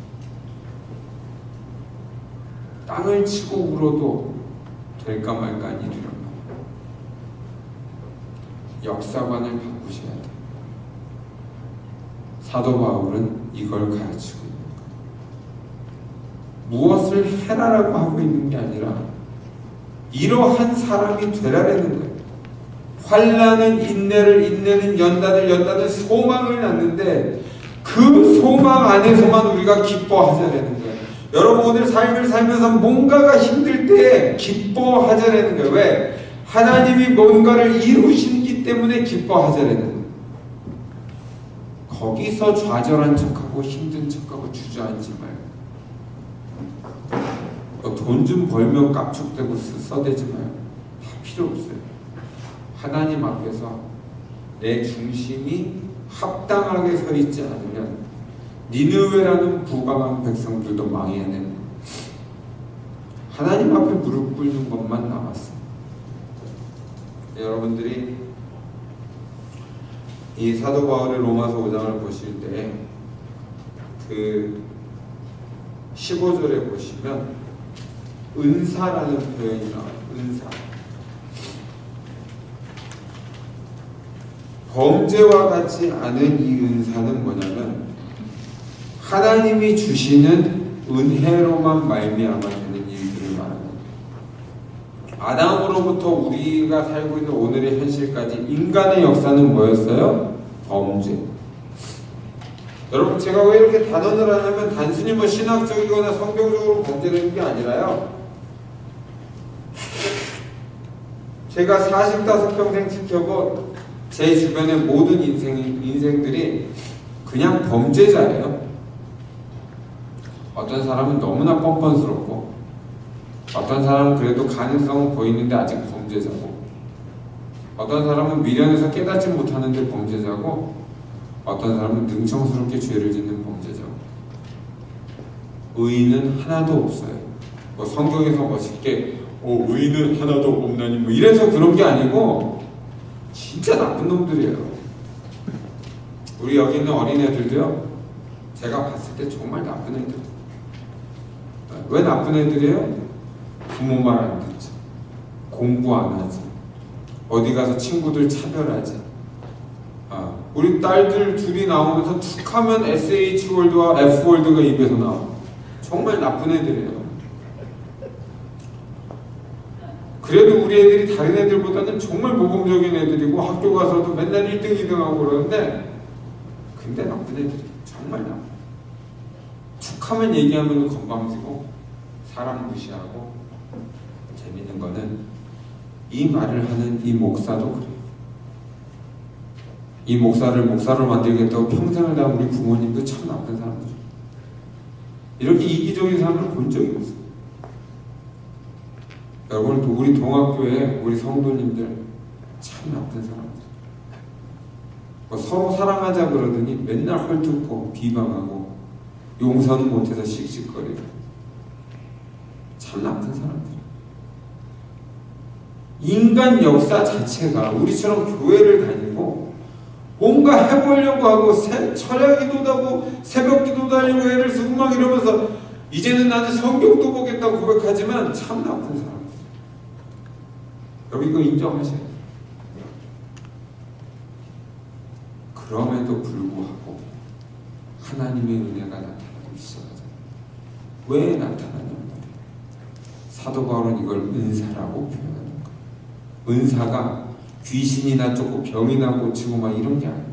땅을 치고 울어도 될까 말까 한 일이란 말이에요. 역사관을 바꾸셔야 돼요. 사도 바울은 이걸 가르치고 있는 거예요. 무엇을 해라라고 하고 있는 게 아니라 이러한 사람이 되라라는 거예요. 환난은 인내를, 인내는 연단을 소망을 낳는데 그 소망 안에서만 우리가 기뻐하자라는 거예요. 여러분, 오늘 삶을 살면서 뭔가가 힘들 때 기뻐하자라는 거예요. 왜? 하나님이 뭔가를 이루시기 때문에 기뻐하자라는 거예요. 거기서 좌절한 척하고 힘든 척하고 주저앉지 말고 돈 좀 벌면 깝죽대고 써대지 말고 다 필요 없어요. 하나님 앞에서 내 중심이 합당하게 서 있지 않으면 니느웨라는 부강한 백성들도 망해야 되는 거예요. 하나님 앞에 무릎 꿇는 것만 남았어요. 여러분들이 이 사도 바울의 로마서 5장을 보실 때 그 15절에 보시면 은사라는 표현이 나와요. 은사. 범죄와 같지 않은 이 은사는 뭐냐면 하나님이 주시는 은혜로만 말미암아 되는 일들을 말하는 거예요. 아담으로부터 우리가 살고 있는 오늘의 현실까지 인간의 역사는 뭐였어요? 범죄. 여러분, 제가 왜 이렇게 단언을 하냐면 단순히 뭐 신학적이거나 성경적으로 범죄라는 게 아니라요, 제가 45평생 지켜본 제 주변의 모든 인생들이 그냥 범죄자예요. 어떤 사람은 너무나 뻔뻔스럽고 어떤 사람은 그래도 가능성은 보이는데 아직 범죄자고, 어떤 사람은 미련해서 깨닫지 못하는데 범죄자고, 어떤 사람은 능청스럽게 죄를 짓는 범죄자고. 의인은 하나도 없어요. 뭐 성경에서 멋있게 의인은 하나도 없나니 뭐 이래서 그런 게 아니고 진짜 나쁜 놈들이에요. 우리 여기 있는 어린애들도요, 제가 봤을 때 정말 나쁜 애들. 왜 나쁜 애들이에요? 부모 말 안 듣지, 공부 안 하지, 어디 가서 친구들 차별하지. 우리 딸들 둘이 나오면서 툭 하면 SH월드와 F월드가 입에서 나와. 정말 나쁜 애들이에요. 그래도 우리 애들이 다른 애들보다는 정말 모범적인 애들이고 학교 가서도 맨날 1등, 2등 하고 그러는데 근데 나쁜 애들이 정말 나쁜. 하면 얘기하면 건방지고 사람 무시하고. 재밌는 거는 이 말을 하는 이 목사도 그래요. 이 목사를 목사로 만들겠다고 평생을 다 우리 부모님도 참 나쁜 사람들. 이렇게 이기적인 사람을 본 적이 없어요. 여러분, 우리 동학교에 우리 성도님들 참 나쁜 사람들. 서로 사랑하자 그러더니 맨날 헐뜯고 비방하고 용서는 못해서 씩씩거리고. 참 나쁜 사람들. 인간 역사 자체가 우리처럼 교회를 다니고 뭔가 해보려고 하고 철야 기도도 하고 새벽 기도도 하려고 애를 쓰고 막 이러면서 이제는 나는 성경도 보겠다고 고백하지만 참 나쁜 사람들. 여러분, 이거 인정하셔야 돼요. 그럼에도 불구하고 하나님의 은혜가 나타나기 시작하잖아요. 왜 나타나냐면 말이에요. 사도 바울은 이걸 은사라고 표현하는 거예요. 은사가 귀신이나 쫓고 병이나 고치고 막 이런 게 아니에요.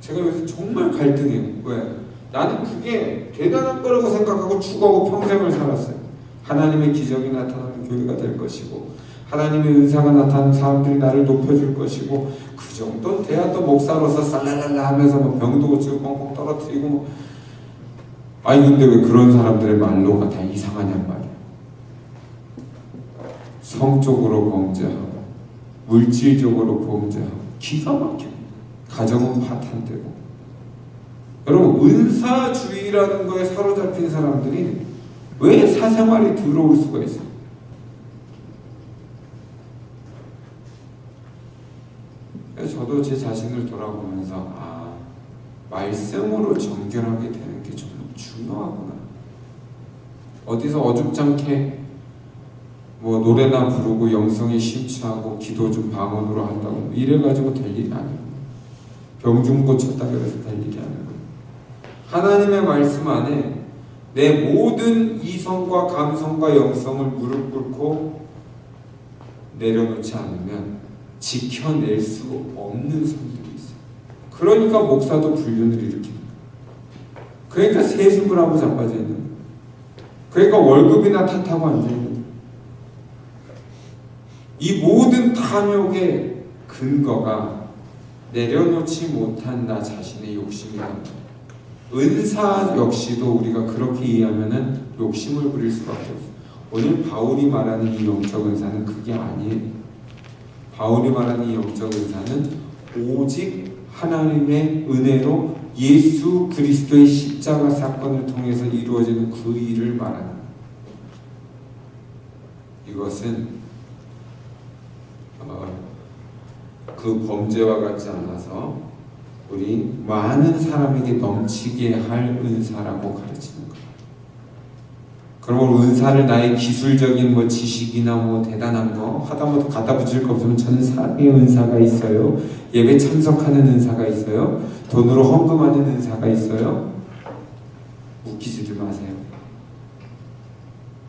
제가 여기서 정말 갈등해요. 왜? 나는 그게 대단한 거라고 생각하고 추구하고 평생을 살았어요. 하나님의 기적이 나타나는 교회가 될 것이고 하나님의 은사가 나타나는 사람들이 나를 높여줄 것이고 그 정도는 돼야 또 목사로서 쌀랄랄라 하면서 뭐 병도 고치고 뻥뻥 떨어뜨리고 뭐. 아니 근데 왜 그런 사람들의 말로가 다 이상하냔 말이야. 성적으로 범죄하고 물질적으로 범죄하고 기가 막혀. 가정은 파탄되고. 여러분, 은사주의라는 거에 사로잡힌 사람들이 왜 사생활이 더러울 수가 있어요? 저도 제 자신을 돌아보면서 말씀으로 정결하게 되는 게 정말 중요하구나. 어디서 어줍잖게 뭐 노래나 부르고 영성에 심취하고 기도 좀 방언으로 한다고 이래가지고 될 일이 아니고 병 좀 고쳤다 그래서 될 일이 아니고 하나님의 말씀 안에 내 모든 이성과 감성과 영성을 무릎 꿇고 내려놓지 않으면 지켜낼 수 없는 성들이 있어요. 그러니까 목사도 불륜을 일으키는 거예요. 그러니까 세습을 하고 자빠져 있는 거예요. 그러니까 월급이나 탓하고 앉아있는 거예요. 이 모든 탐욕의 근거가 내려놓지 못한 나 자신의 욕심이다. 은사 역시도 우리가 그렇게 이해하면은 욕심을 부릴 수밖에 없어요. 오늘 바울이 말하는 이 영적 은사는 그게 아니에요. 바울이 말하는 이 영적 은사는 오직 하나님의 은혜로 예수 그리스도의 십자가 사건을 통해서 이루어지는 그 일을 말하는 거예요. 이것은 그 범죄와 같지 않아서 우리 많은 사람에게 넘치게 할 은사라고 가르치는 거예요. 그러면 은사를 나의 기술적인 뭐 지식이나 뭐 대단한 거 하다못해 갖다 붙일 거 없으면 전사의 은사가 있어요. 예배 참석하는 은사가 있어요. 돈으로 헌금하는 은사가 있어요. 웃기지들 마세요.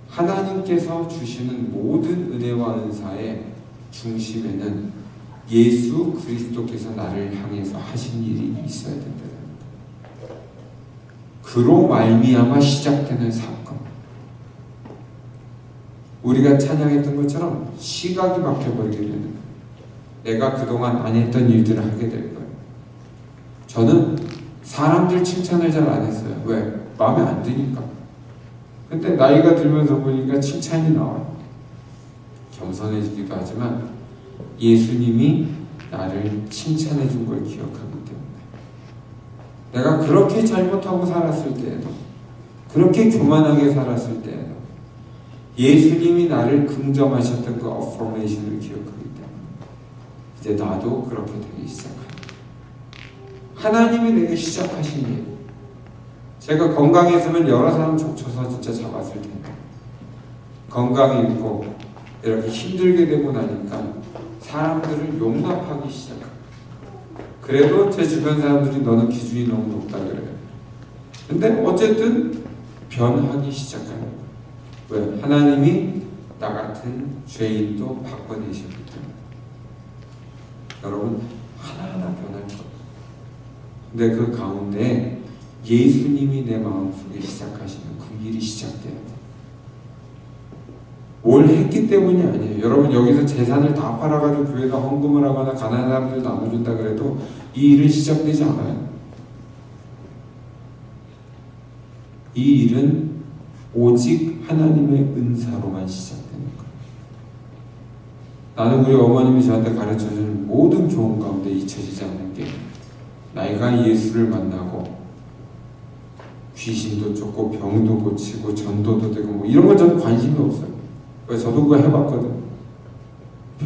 하나님께서 주시는 모든 은혜와 은사의 중심에는 예수 그리스도께서 나를 향해서 하신 일이 있어야 된다는 거예요. 그로 말미암아 시작되는 사건. 우리가 찬양했던 것처럼 시각이 바뀌어버리게 되는 거예요. 내가 그동안 안 했던 일들을 하게 될 거예요. 저는 사람들 칭찬을 잘 안 했어요. 왜? 마음에 안 드니까. 근데 나이가 들면서 보니까 칭찬이 나와요. 겸손해지기도 하지만 예수님이 나를 칭찬해 준 걸 기억하기 때문에 내가 그렇게 잘못하고 살았을 때에도 그렇게 교만하게 살았을 때에도 예수님이 나를 긍정하셨던 그 어포메이션을 기억하기 때문에 이제 나도 그렇게 되기 시작합니다. 하나님이 내게 시작하신 일. 제가 건강했으면 여러 사람 족쳐서 진짜 잡았을 텐데 건강이 잃고 이렇게 힘들게 되고 나니까 사람들을 용납하기 시작합니다. 그래도 제 주변 사람들이 너는 기준이 너무 높다 그래요. 근데 어쨌든 변하기 시작합니다. 왜? 하나님이 나 같은 죄인도 바꿔내셨기 때문에. 여러분 하나하나 변할 거예요. 근데 그 가운데 예수님이 내 마음속에 시작하시는 그 일이 시작돼야 돼. 뭘 했기 때문이 아니에요. 여러분 여기서 재산을 다 팔아가지고 교회가 헌금을 하거나 가난한 사람들 나눠준다 그래도 이 일은 시작되지 않아요. 이 일은 오직 하나님의 은사로만 시작되는 거예요. 나는 우리 어머님이 저한테 가르쳐주는 모든 교훈 가운데 잊혀지지 않는 게 나이가 예수를 만나고 귀신도 쫓고 병도 고치고 전도도 되고 뭐 이런 건 저는 관심이 없어요. 왜 저도 그거 해봤거든.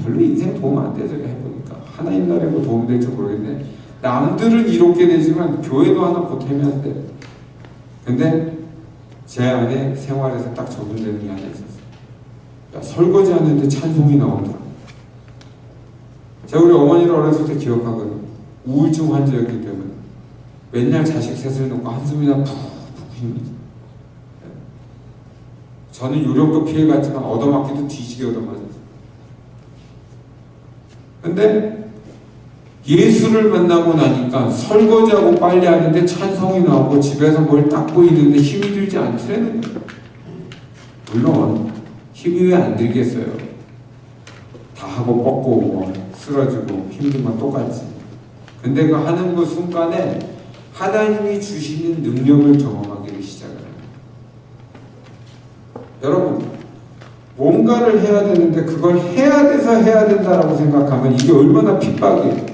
별로 인생 도움 안 돼. 제가 해보니까 하나님 나라에 뭐 도움 될지 모르겠네. 남들은 이롭게 되지만 교회도 하나 보태면 안 돼. 근데 제 안에 생활에서 딱 적용되는 게 하나 있었어요. 야, 설거지 하는데 찬송이 나오더라. 제가 우리 어머니를 어렸을 때 기억하거든요. 우울증 환자였기 때문에 맨날 자식 셋을 놓고 한숨이나 푹푹 쉬면서 저는 요령도 피해갔지만 얻어맞기도 뒤지게 얻어맞았어요. 근데 예수를 만나고 나니까 설거지하고 빨래하는데 찬송이 나오고 집에서 뭘 닦고 있는데 힘이 들지 않더라는 거예요. 물론 힘이 왜 안 들겠어요. 다 하고 뻗고 뭐 쓰러지고 힘들면 똑같지. 근데 그 하는 그 순간에 하나님이 주시는 능력을 경험하기를 시작을 해요. 여러분 뭔가를 해야 되는데 그걸 해야 돼서 해야 된다라고 생각하면 이게 얼마나 핍박이에요.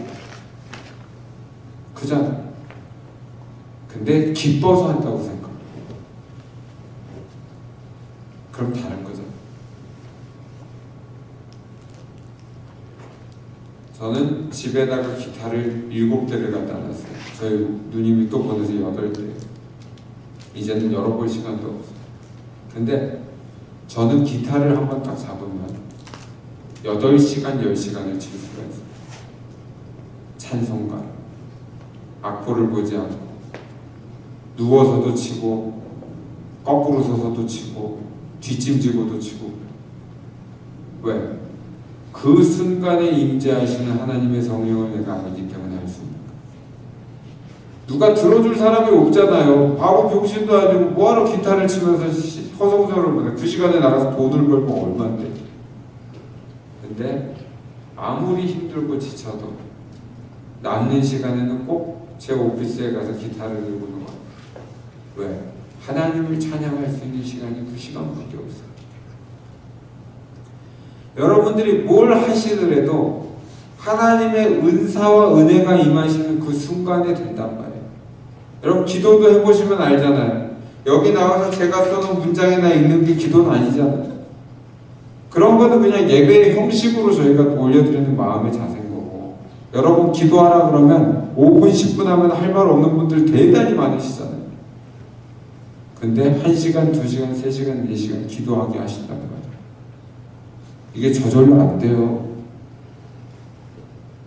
그잖아. 근데 기뻐서 한다고 생각해요. 그럼 다른 거죠. 저는 집에다가 기타를 7대를 갖다 놨어요. 저희 누님이 또 보내서 8대. 이제는 열어볼 시간도 없어요. 근데 저는 기타를 한번 딱 잡으면 8시간, 10시간을 칠 수가 있어요. 찬송가, 악보를 보지 않고 누워서도 치고 거꾸로 서서도 치고 뒷짐지고도 치고. 왜? 그 순간에 임재하시는 하나님의 성령을 내가 알기 때문에 할 수 있는 거예요. 누가 들어줄 사람이 없잖아요. 바보 병신도 아니고 뭐하러 기타를 치면서 허송세월을 보내. 그 시간에 나가서 돈을 벌면 얼마인데. 근데 아무리 힘들고 지쳐도 남는 시간에는 꼭 제 오피스에 가서 기타를 들고 나와요. 왜? 하나님을 찬양할 수 있는 시간이 그 시간밖에 없어요. 여러분들이 뭘 하시더라도 하나님의 은사와 은혜가 임하시는 그 순간에 된단 말이에요. 여러분 기도도 해보시면 알잖아요. 여기 나와서 제가 써놓은 문장이나 읽는 게 기도는 아니잖아요. 그런 거는 그냥 예배의 형식으로 저희가 올려드리는 마음의 자세인 거고, 여러분 기도하라 그러면 5분 10분 하면 할 말 없는 분들 대단히 많으시잖아요. 근데 1시간, 2시간, 3시간, 4시간 기도하게 하신다는 거예요. 이게 저절로 안 돼요.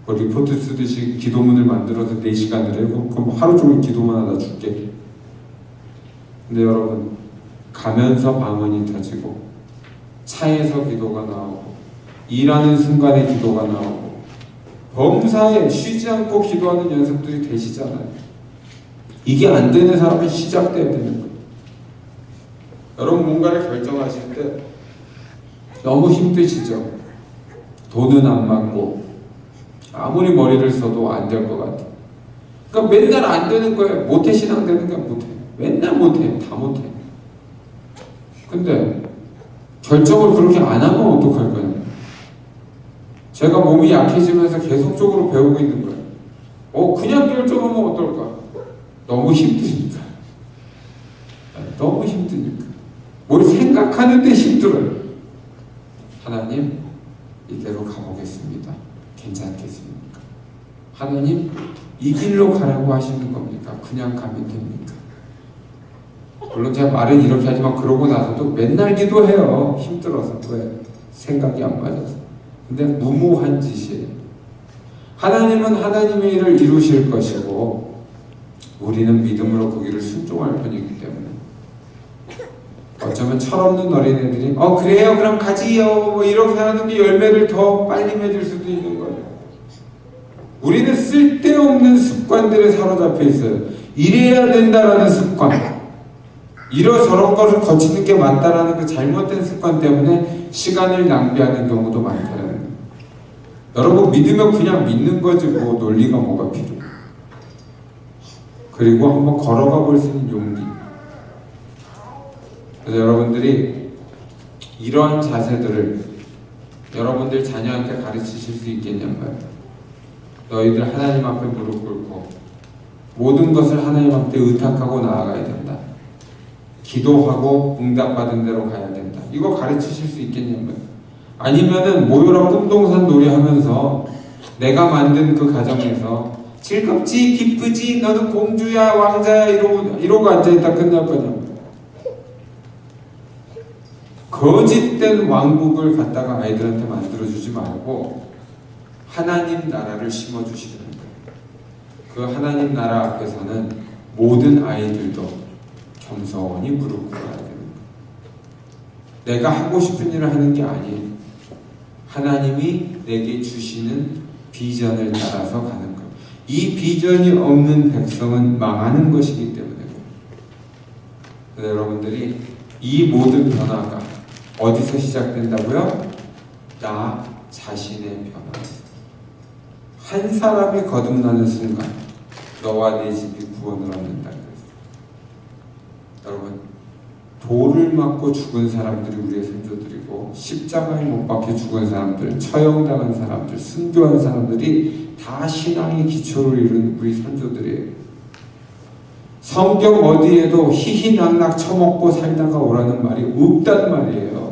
뭐 리포트 쓰듯이 기도문을 만들어서 4시간을 해요. 그럼 하루 종일 기도만 하다 죽게. 근데 여러분 가면서 방언이 터지고 차에서 기도가 나오고 일하는 순간에 기도가 나오고 범사에 쉬지 않고 기도하는 연습들이 되시잖아요. 이게 안 되는 사람은 시작돼야 되는 거예요. 여러분 뭔가를 결정하실 때 너무 힘드시죠? 돈은 안 맞고 아무리 머리를 써도 안 될 것 같아. 그러니까 맨날 안 되는 거예요. 모태 신앙 되는 거 못해. 맨날 못해. 다 못해. 근데 결정을 그렇게 안 하면 어떡할 거냐? 제가 몸이 약해지면서 계속적으로 배우고 있는 거예요. 그냥 결정하면 어떨까? 너무 힘드니까. 너무 힘드니까. 뭘 생각하는데 힘들어요. 하나님, 이대로 가보겠습니다. 괜찮겠습니까? 하나님, 이 길로 가라고 하시는 겁니까? 그냥 가면 됩니까? 물론 제가 말은 이렇게 하지만 그러고 나서도 맨날 기도해요. 힘들어서. 왜? 생각이 안 맞아서. 근데 무모한 짓이에요. 하나님은 하나님의 일을 이루실 것이고 우리는 믿음으로 그 길을 순종할 뿐이기 때문에 어쩌면 철없는 어린애들이 그래요 그럼 가지요 뭐 이렇게 하는 게 열매를 더 빨리 맺을 수도 있는 거예요. 우리는 쓸데없는 습관들에 사로잡혀 있어요. 이래야 된다라는 습관, 이러저런 것을 거치는 게 맞다라는 그 잘못된 습관 때문에 시간을 낭비하는 경우도 많다라는 거예요. 여러분, 믿으면 그냥 믿는 거지 뭐 논리가 뭐가 필요해. 그리고 한번 걸어가 볼 수 있는 용기. 그래서 여러분들이 이러한 자세들을 여러분들 자녀한테 가르치실 수 있겠냔 말이에요. 너희들 하나님 앞에 무릎 꿇고 모든 것을 하나님 앞에 의탁하고 나아가야 된다. 기도하고 응답받은 대로 가야 된다. 이거 가르치실 수 있겠냔 말이에요. 아니면은 모여라 꿈동산 놀이 하면서 내가 만든 그 가정에서 즐겁지 기쁘지 너는 공주야 왕자야 이러고 앉아있다 끝날 거냐. 거짓된 왕국을 갖다가 아이들한테 만들어주지 말고 하나님 나라를 심어주시는 거예요. 그 하나님 나라 앞에서는 모든 아이들도 겸손히 무릎 꿇어야 되는 거예요. 내가 하고 싶은 일을 하는 게 아니에요. 하나님이 내게 주시는 비전을 따라서 가는 거예요. 이 비전이 없는 백성은 망하는 것이기 때문에 여러분들이 이 모든 변화가 어디서 시작된다고요? 나 자신의 변화에서. 한 사람이 거듭나는 순간 너와 내 집이 구원을 얻는다 그랬어요. 여러분, 돌을 맞고 죽은 사람들이 우리의 선조들이고 십자가에 못 박혀 죽은 사람들, 처형당한 사람들, 순교한 사람들이 다 신앙의 기초를 이룬 우리 선조들이에요. 성경 어디에도 희희낙낙 처먹고 살다가 오라는 말이 없단 말이에요.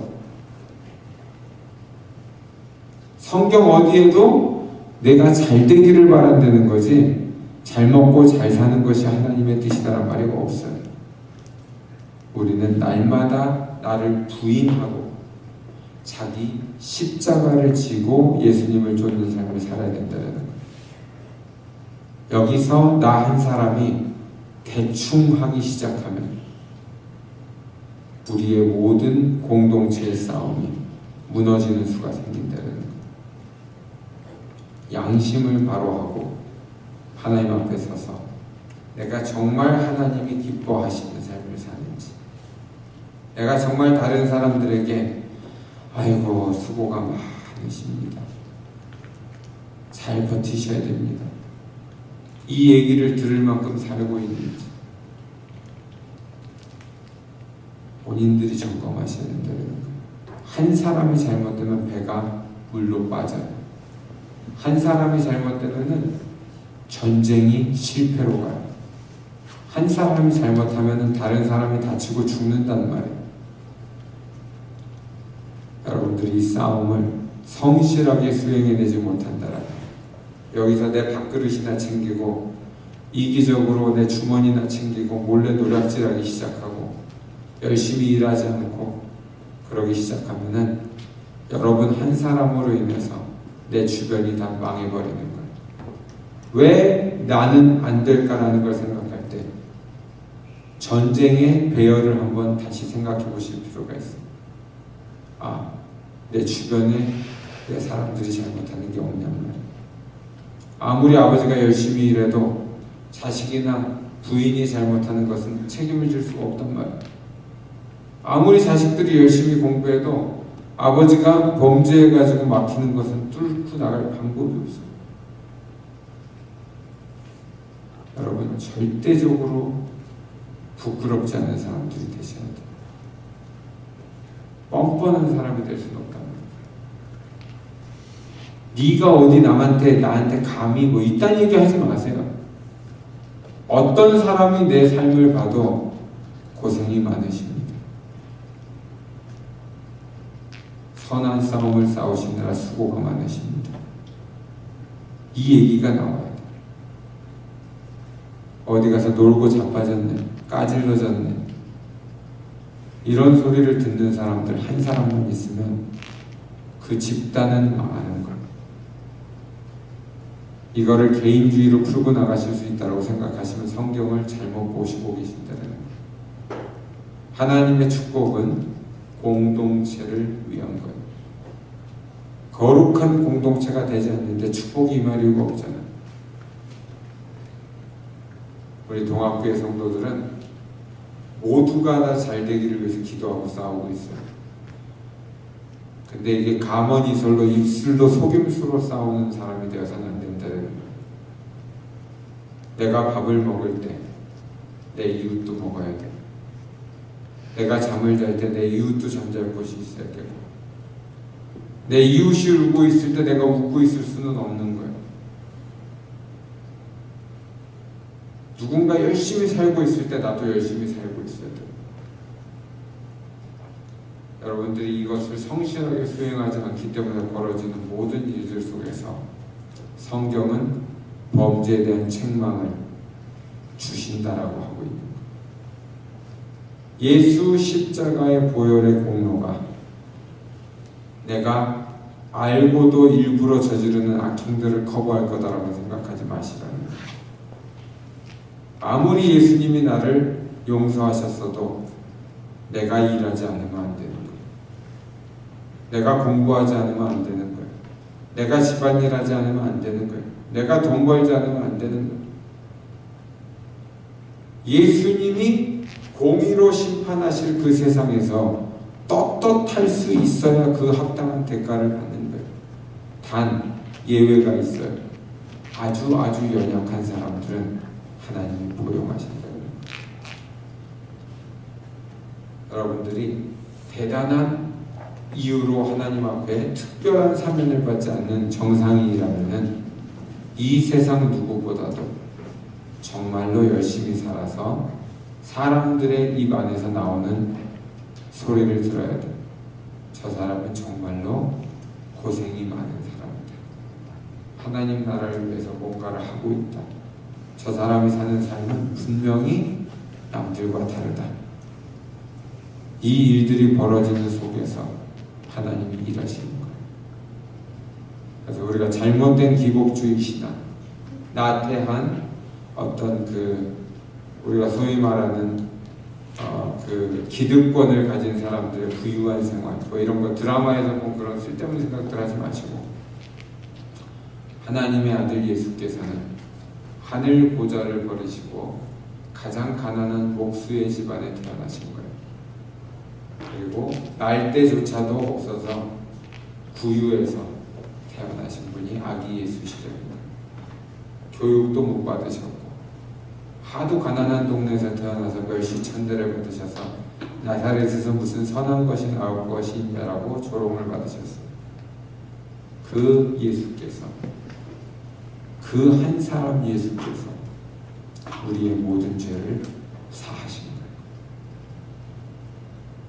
성경 어디에도 내가 잘 되기를 바란다는 거지 잘 먹고 잘 사는 것이 하나님의 뜻이다라는 말이 없어요. 우리는 날마다 나를 부인하고 자기 십자가를 지고 예수님을 쫓는 삶을 살아야 된다는 거예요. 여기서 나 한 사람이 대충 하기 시작하면 우리의 모든 공동체의 싸움이 무너지는 수가 생긴다는 거예요. 양심을 바로 하고 하나님 앞에 서서 내가 정말 하나님이 기뻐하시는 삶을 사는지, 내가 정말 다른 사람들에게 아이고 수고가 많으십니다, 잘 버티셔야 됩니다, 이 얘기를 들을 만큼 살고 있는지 본인들이 점검하셔야 된다는 거예요. 한 사람이 잘못되면 배가 물로 빠져요. 한 사람이 잘못되면은 전쟁이 실패로 가요. 한 사람이 잘못하면은 다른 사람이 다치고 죽는단 말이에요. 여러분들이 이 싸움을 성실하게 수행해내지 못한다라면 여기서 내 밥그릇이나 챙기고 이기적으로 내 주머니나 챙기고 몰래 노략질하기 시작하고 열심히 일하지 않고 그러기 시작하면은 여러분 한 사람으로 인해서 내 주변이 다 망해버리는 거예요. 왜 나는 안 될까라는 걸 생각할 때 전쟁의 배열을 한번 다시 생각해 보실 필요가 있어요. 아, 내 주변에 내 사람들이 잘못하는 게 없냔 말이에요. 아무리 아버지가 열심히 일해도 자식이나 부인이 잘못하는 것은 책임을 질 수가 없단 말이에요. 아무리 자식들이 열심히 공부해도 아버지가 범죄해가지고 막히는 것은 뚫고 나갈 방법이 없어요. 여러분, 절대적으로 부끄럽지 않은 사람들이 되셔야 돼요. 뻔뻔한 사람이 될 수는 없단 말이에요. 네가 어디 나한테 감히 뭐 이딴 얘기 하지 마세요. 어떤 사람이 내 삶을 봐도 고생이 많으십니다. 선한 싸움을 싸우시느라 수고가 많으십니다. 이 얘기가 나와야 돼요. 어디 가서 놀고 자빠졌네, 까질러졌네, 이런 소리를 듣는 사람들 한 사람만 있으면 그 집단은 망하는 거예요. 이거를 개인주의로 풀고 나가실 수 있다고 생각하시면 성경을 잘못 보시고 계신다는 거예요. 하나님의 축복은 공동체를 위한 거예요. 거룩한 공동체가 되지 않는데 축복이 임할 이유가 없잖아요. 우리 동학교의 성도들은 모두가 다 잘 되기를 위해서 기도하고 싸우고 있어요. 근데 이게 가머니설로 입술로 속임수로 싸우는 사람이 되어서는 안 된다는 거예요. 내가 밥을 먹을 때 내 이웃도 먹어야 돼. 내가 잠을 잘 때 내 이웃도 잠잘 곳이 있어야 되고, 내 이웃이 울고 있을 때 내가 웃고 있을 수는 없는 거예요. 누군가 열심히 살고 있을 때 나도 열심히 살고 있어야 돼요. 여러분들이 이것을 성실하게 수행하지 않기 때문에 벌어지는 모든 일들 속에서 성경은 범죄에 대한 책망을 주신다라고 하고 있는 거예요. 예수 십자가의 보혈의 공로가 내가 알고도 일부러 저지르는 악행들을 커버할 거다라고 생각하지 마시라는 거예요. 아무리 예수님이 나를 용서하셨어도 내가 일하지 않으면 안 되는 거예요. 내가 공부하지 않으면 안 되는 거예요. 내가 집안일 하지 않으면 안 되는 거예요. 내가 돈 벌지 않으면 안 되는 거예요. 예수님이 공의로 심판하실 그 세상에서 떳떳할 수 있어야 그 합당한 대가를 받는 거예요. 단 예외가 있어요. 아주 연약한 사람들은 하나님이 포용하신다는 거예요. 여러분들이 대단한 이유로 하나님 앞에 특별한 사면을 받지 않는 정상인이라면 이 세상 누구보다도 정말로 열심히 살아서 사람들의 입 안에서 나오는 소리를 들어야 돼. 저 사람은 정말로 고생이 많은 사람이다. 하나님 나라를 위해서 뭔가를 하고 있다. 저 사람이 사는 삶은 분명히 남들과 다르다. 이 일들이 벌어지는 속에서 하나님이 일하시는 거예요. 그래서 우리가 잘못된 기복주의 신앙, 나태한 어떤 우리가 소위 말하는 그 기득권을 가진 사람들의 부유한 생활, 뭐 이런 거 드라마에서 본 그런 쓸데없는 생각들 하지 마시고, 하나님의 아들 예수께서는 하늘 보좌를 버리시고 가장 가난한 목수의 집안에 태어나신 거예요. 그리고 날때조차도 없어서 구유에서 태어나신 분이 아기 예수시랍니다. 교육도 못 받으셨고 하도 가난한 동네에서 태어나서 멸시천대를 받으셔서 나사렛에서 무슨 선한 것이 나올 것이 있냐라고 조롱을 받으셨어요. 그 예수께서, 그 한 사람 예수께서 우리의 모든 죄를 사하신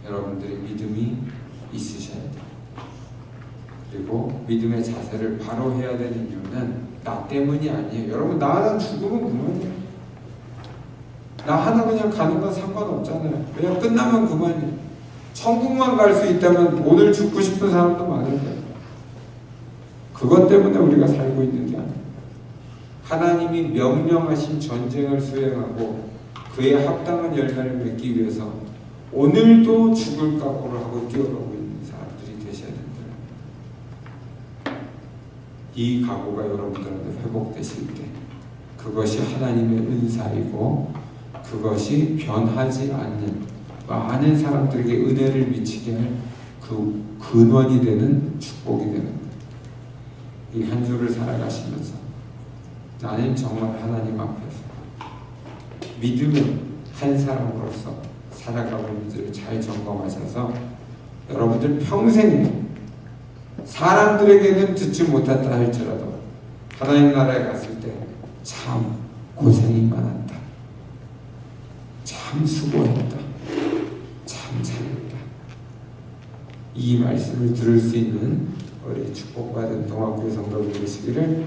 거예요. 여러분들이 믿음이 있으셔야 돼요. 그리고 믿음의 자세를 바로 해야 되는 이유는 나 때문이 아니에요. 여러분, 나 하나 죽으면 그만이에요. 나 하나 그냥 가는 건 상관없잖아요. 그냥 끝나면 그만이에요. 천국만 갈 수 있다면 오늘 죽고 싶은 사람도 많을 거예요. 그것 때문에 우리가 살고 있는 게 아니에요. 하나님이 명령하신 전쟁을 수행하고 그에 합당한 열매를 맺기 위해서 오늘도 죽을 각오를 하고 뛰어가고 있는 사람들이 되셔야 된다. 이 각오가 여러분들한테 회복되실 때 그것이 하나님의 은사이고 그것이 변하지 않는 많은 사람들에게 은혜를 미치게 할 그 근원이 되는 축복이 되는 거예요. 이 한 주를 살아가시면서 나는 정말 하나님 앞에서 믿음의 한 사람으로서 살아가고 있는지를 잘 점검하셔서 여러분들 평생에 사람들에게는 듣지 못한다 할지라도 하나님 나라에 갔을 때 참 고생이 많았다, 참 수고했다, 참 잘했다, 이 말씀을 들을 수 있는 우리 축복받은 동학교의 성도들 되시기를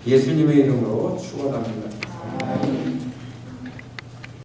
예수님의 이름으로 축원합니다.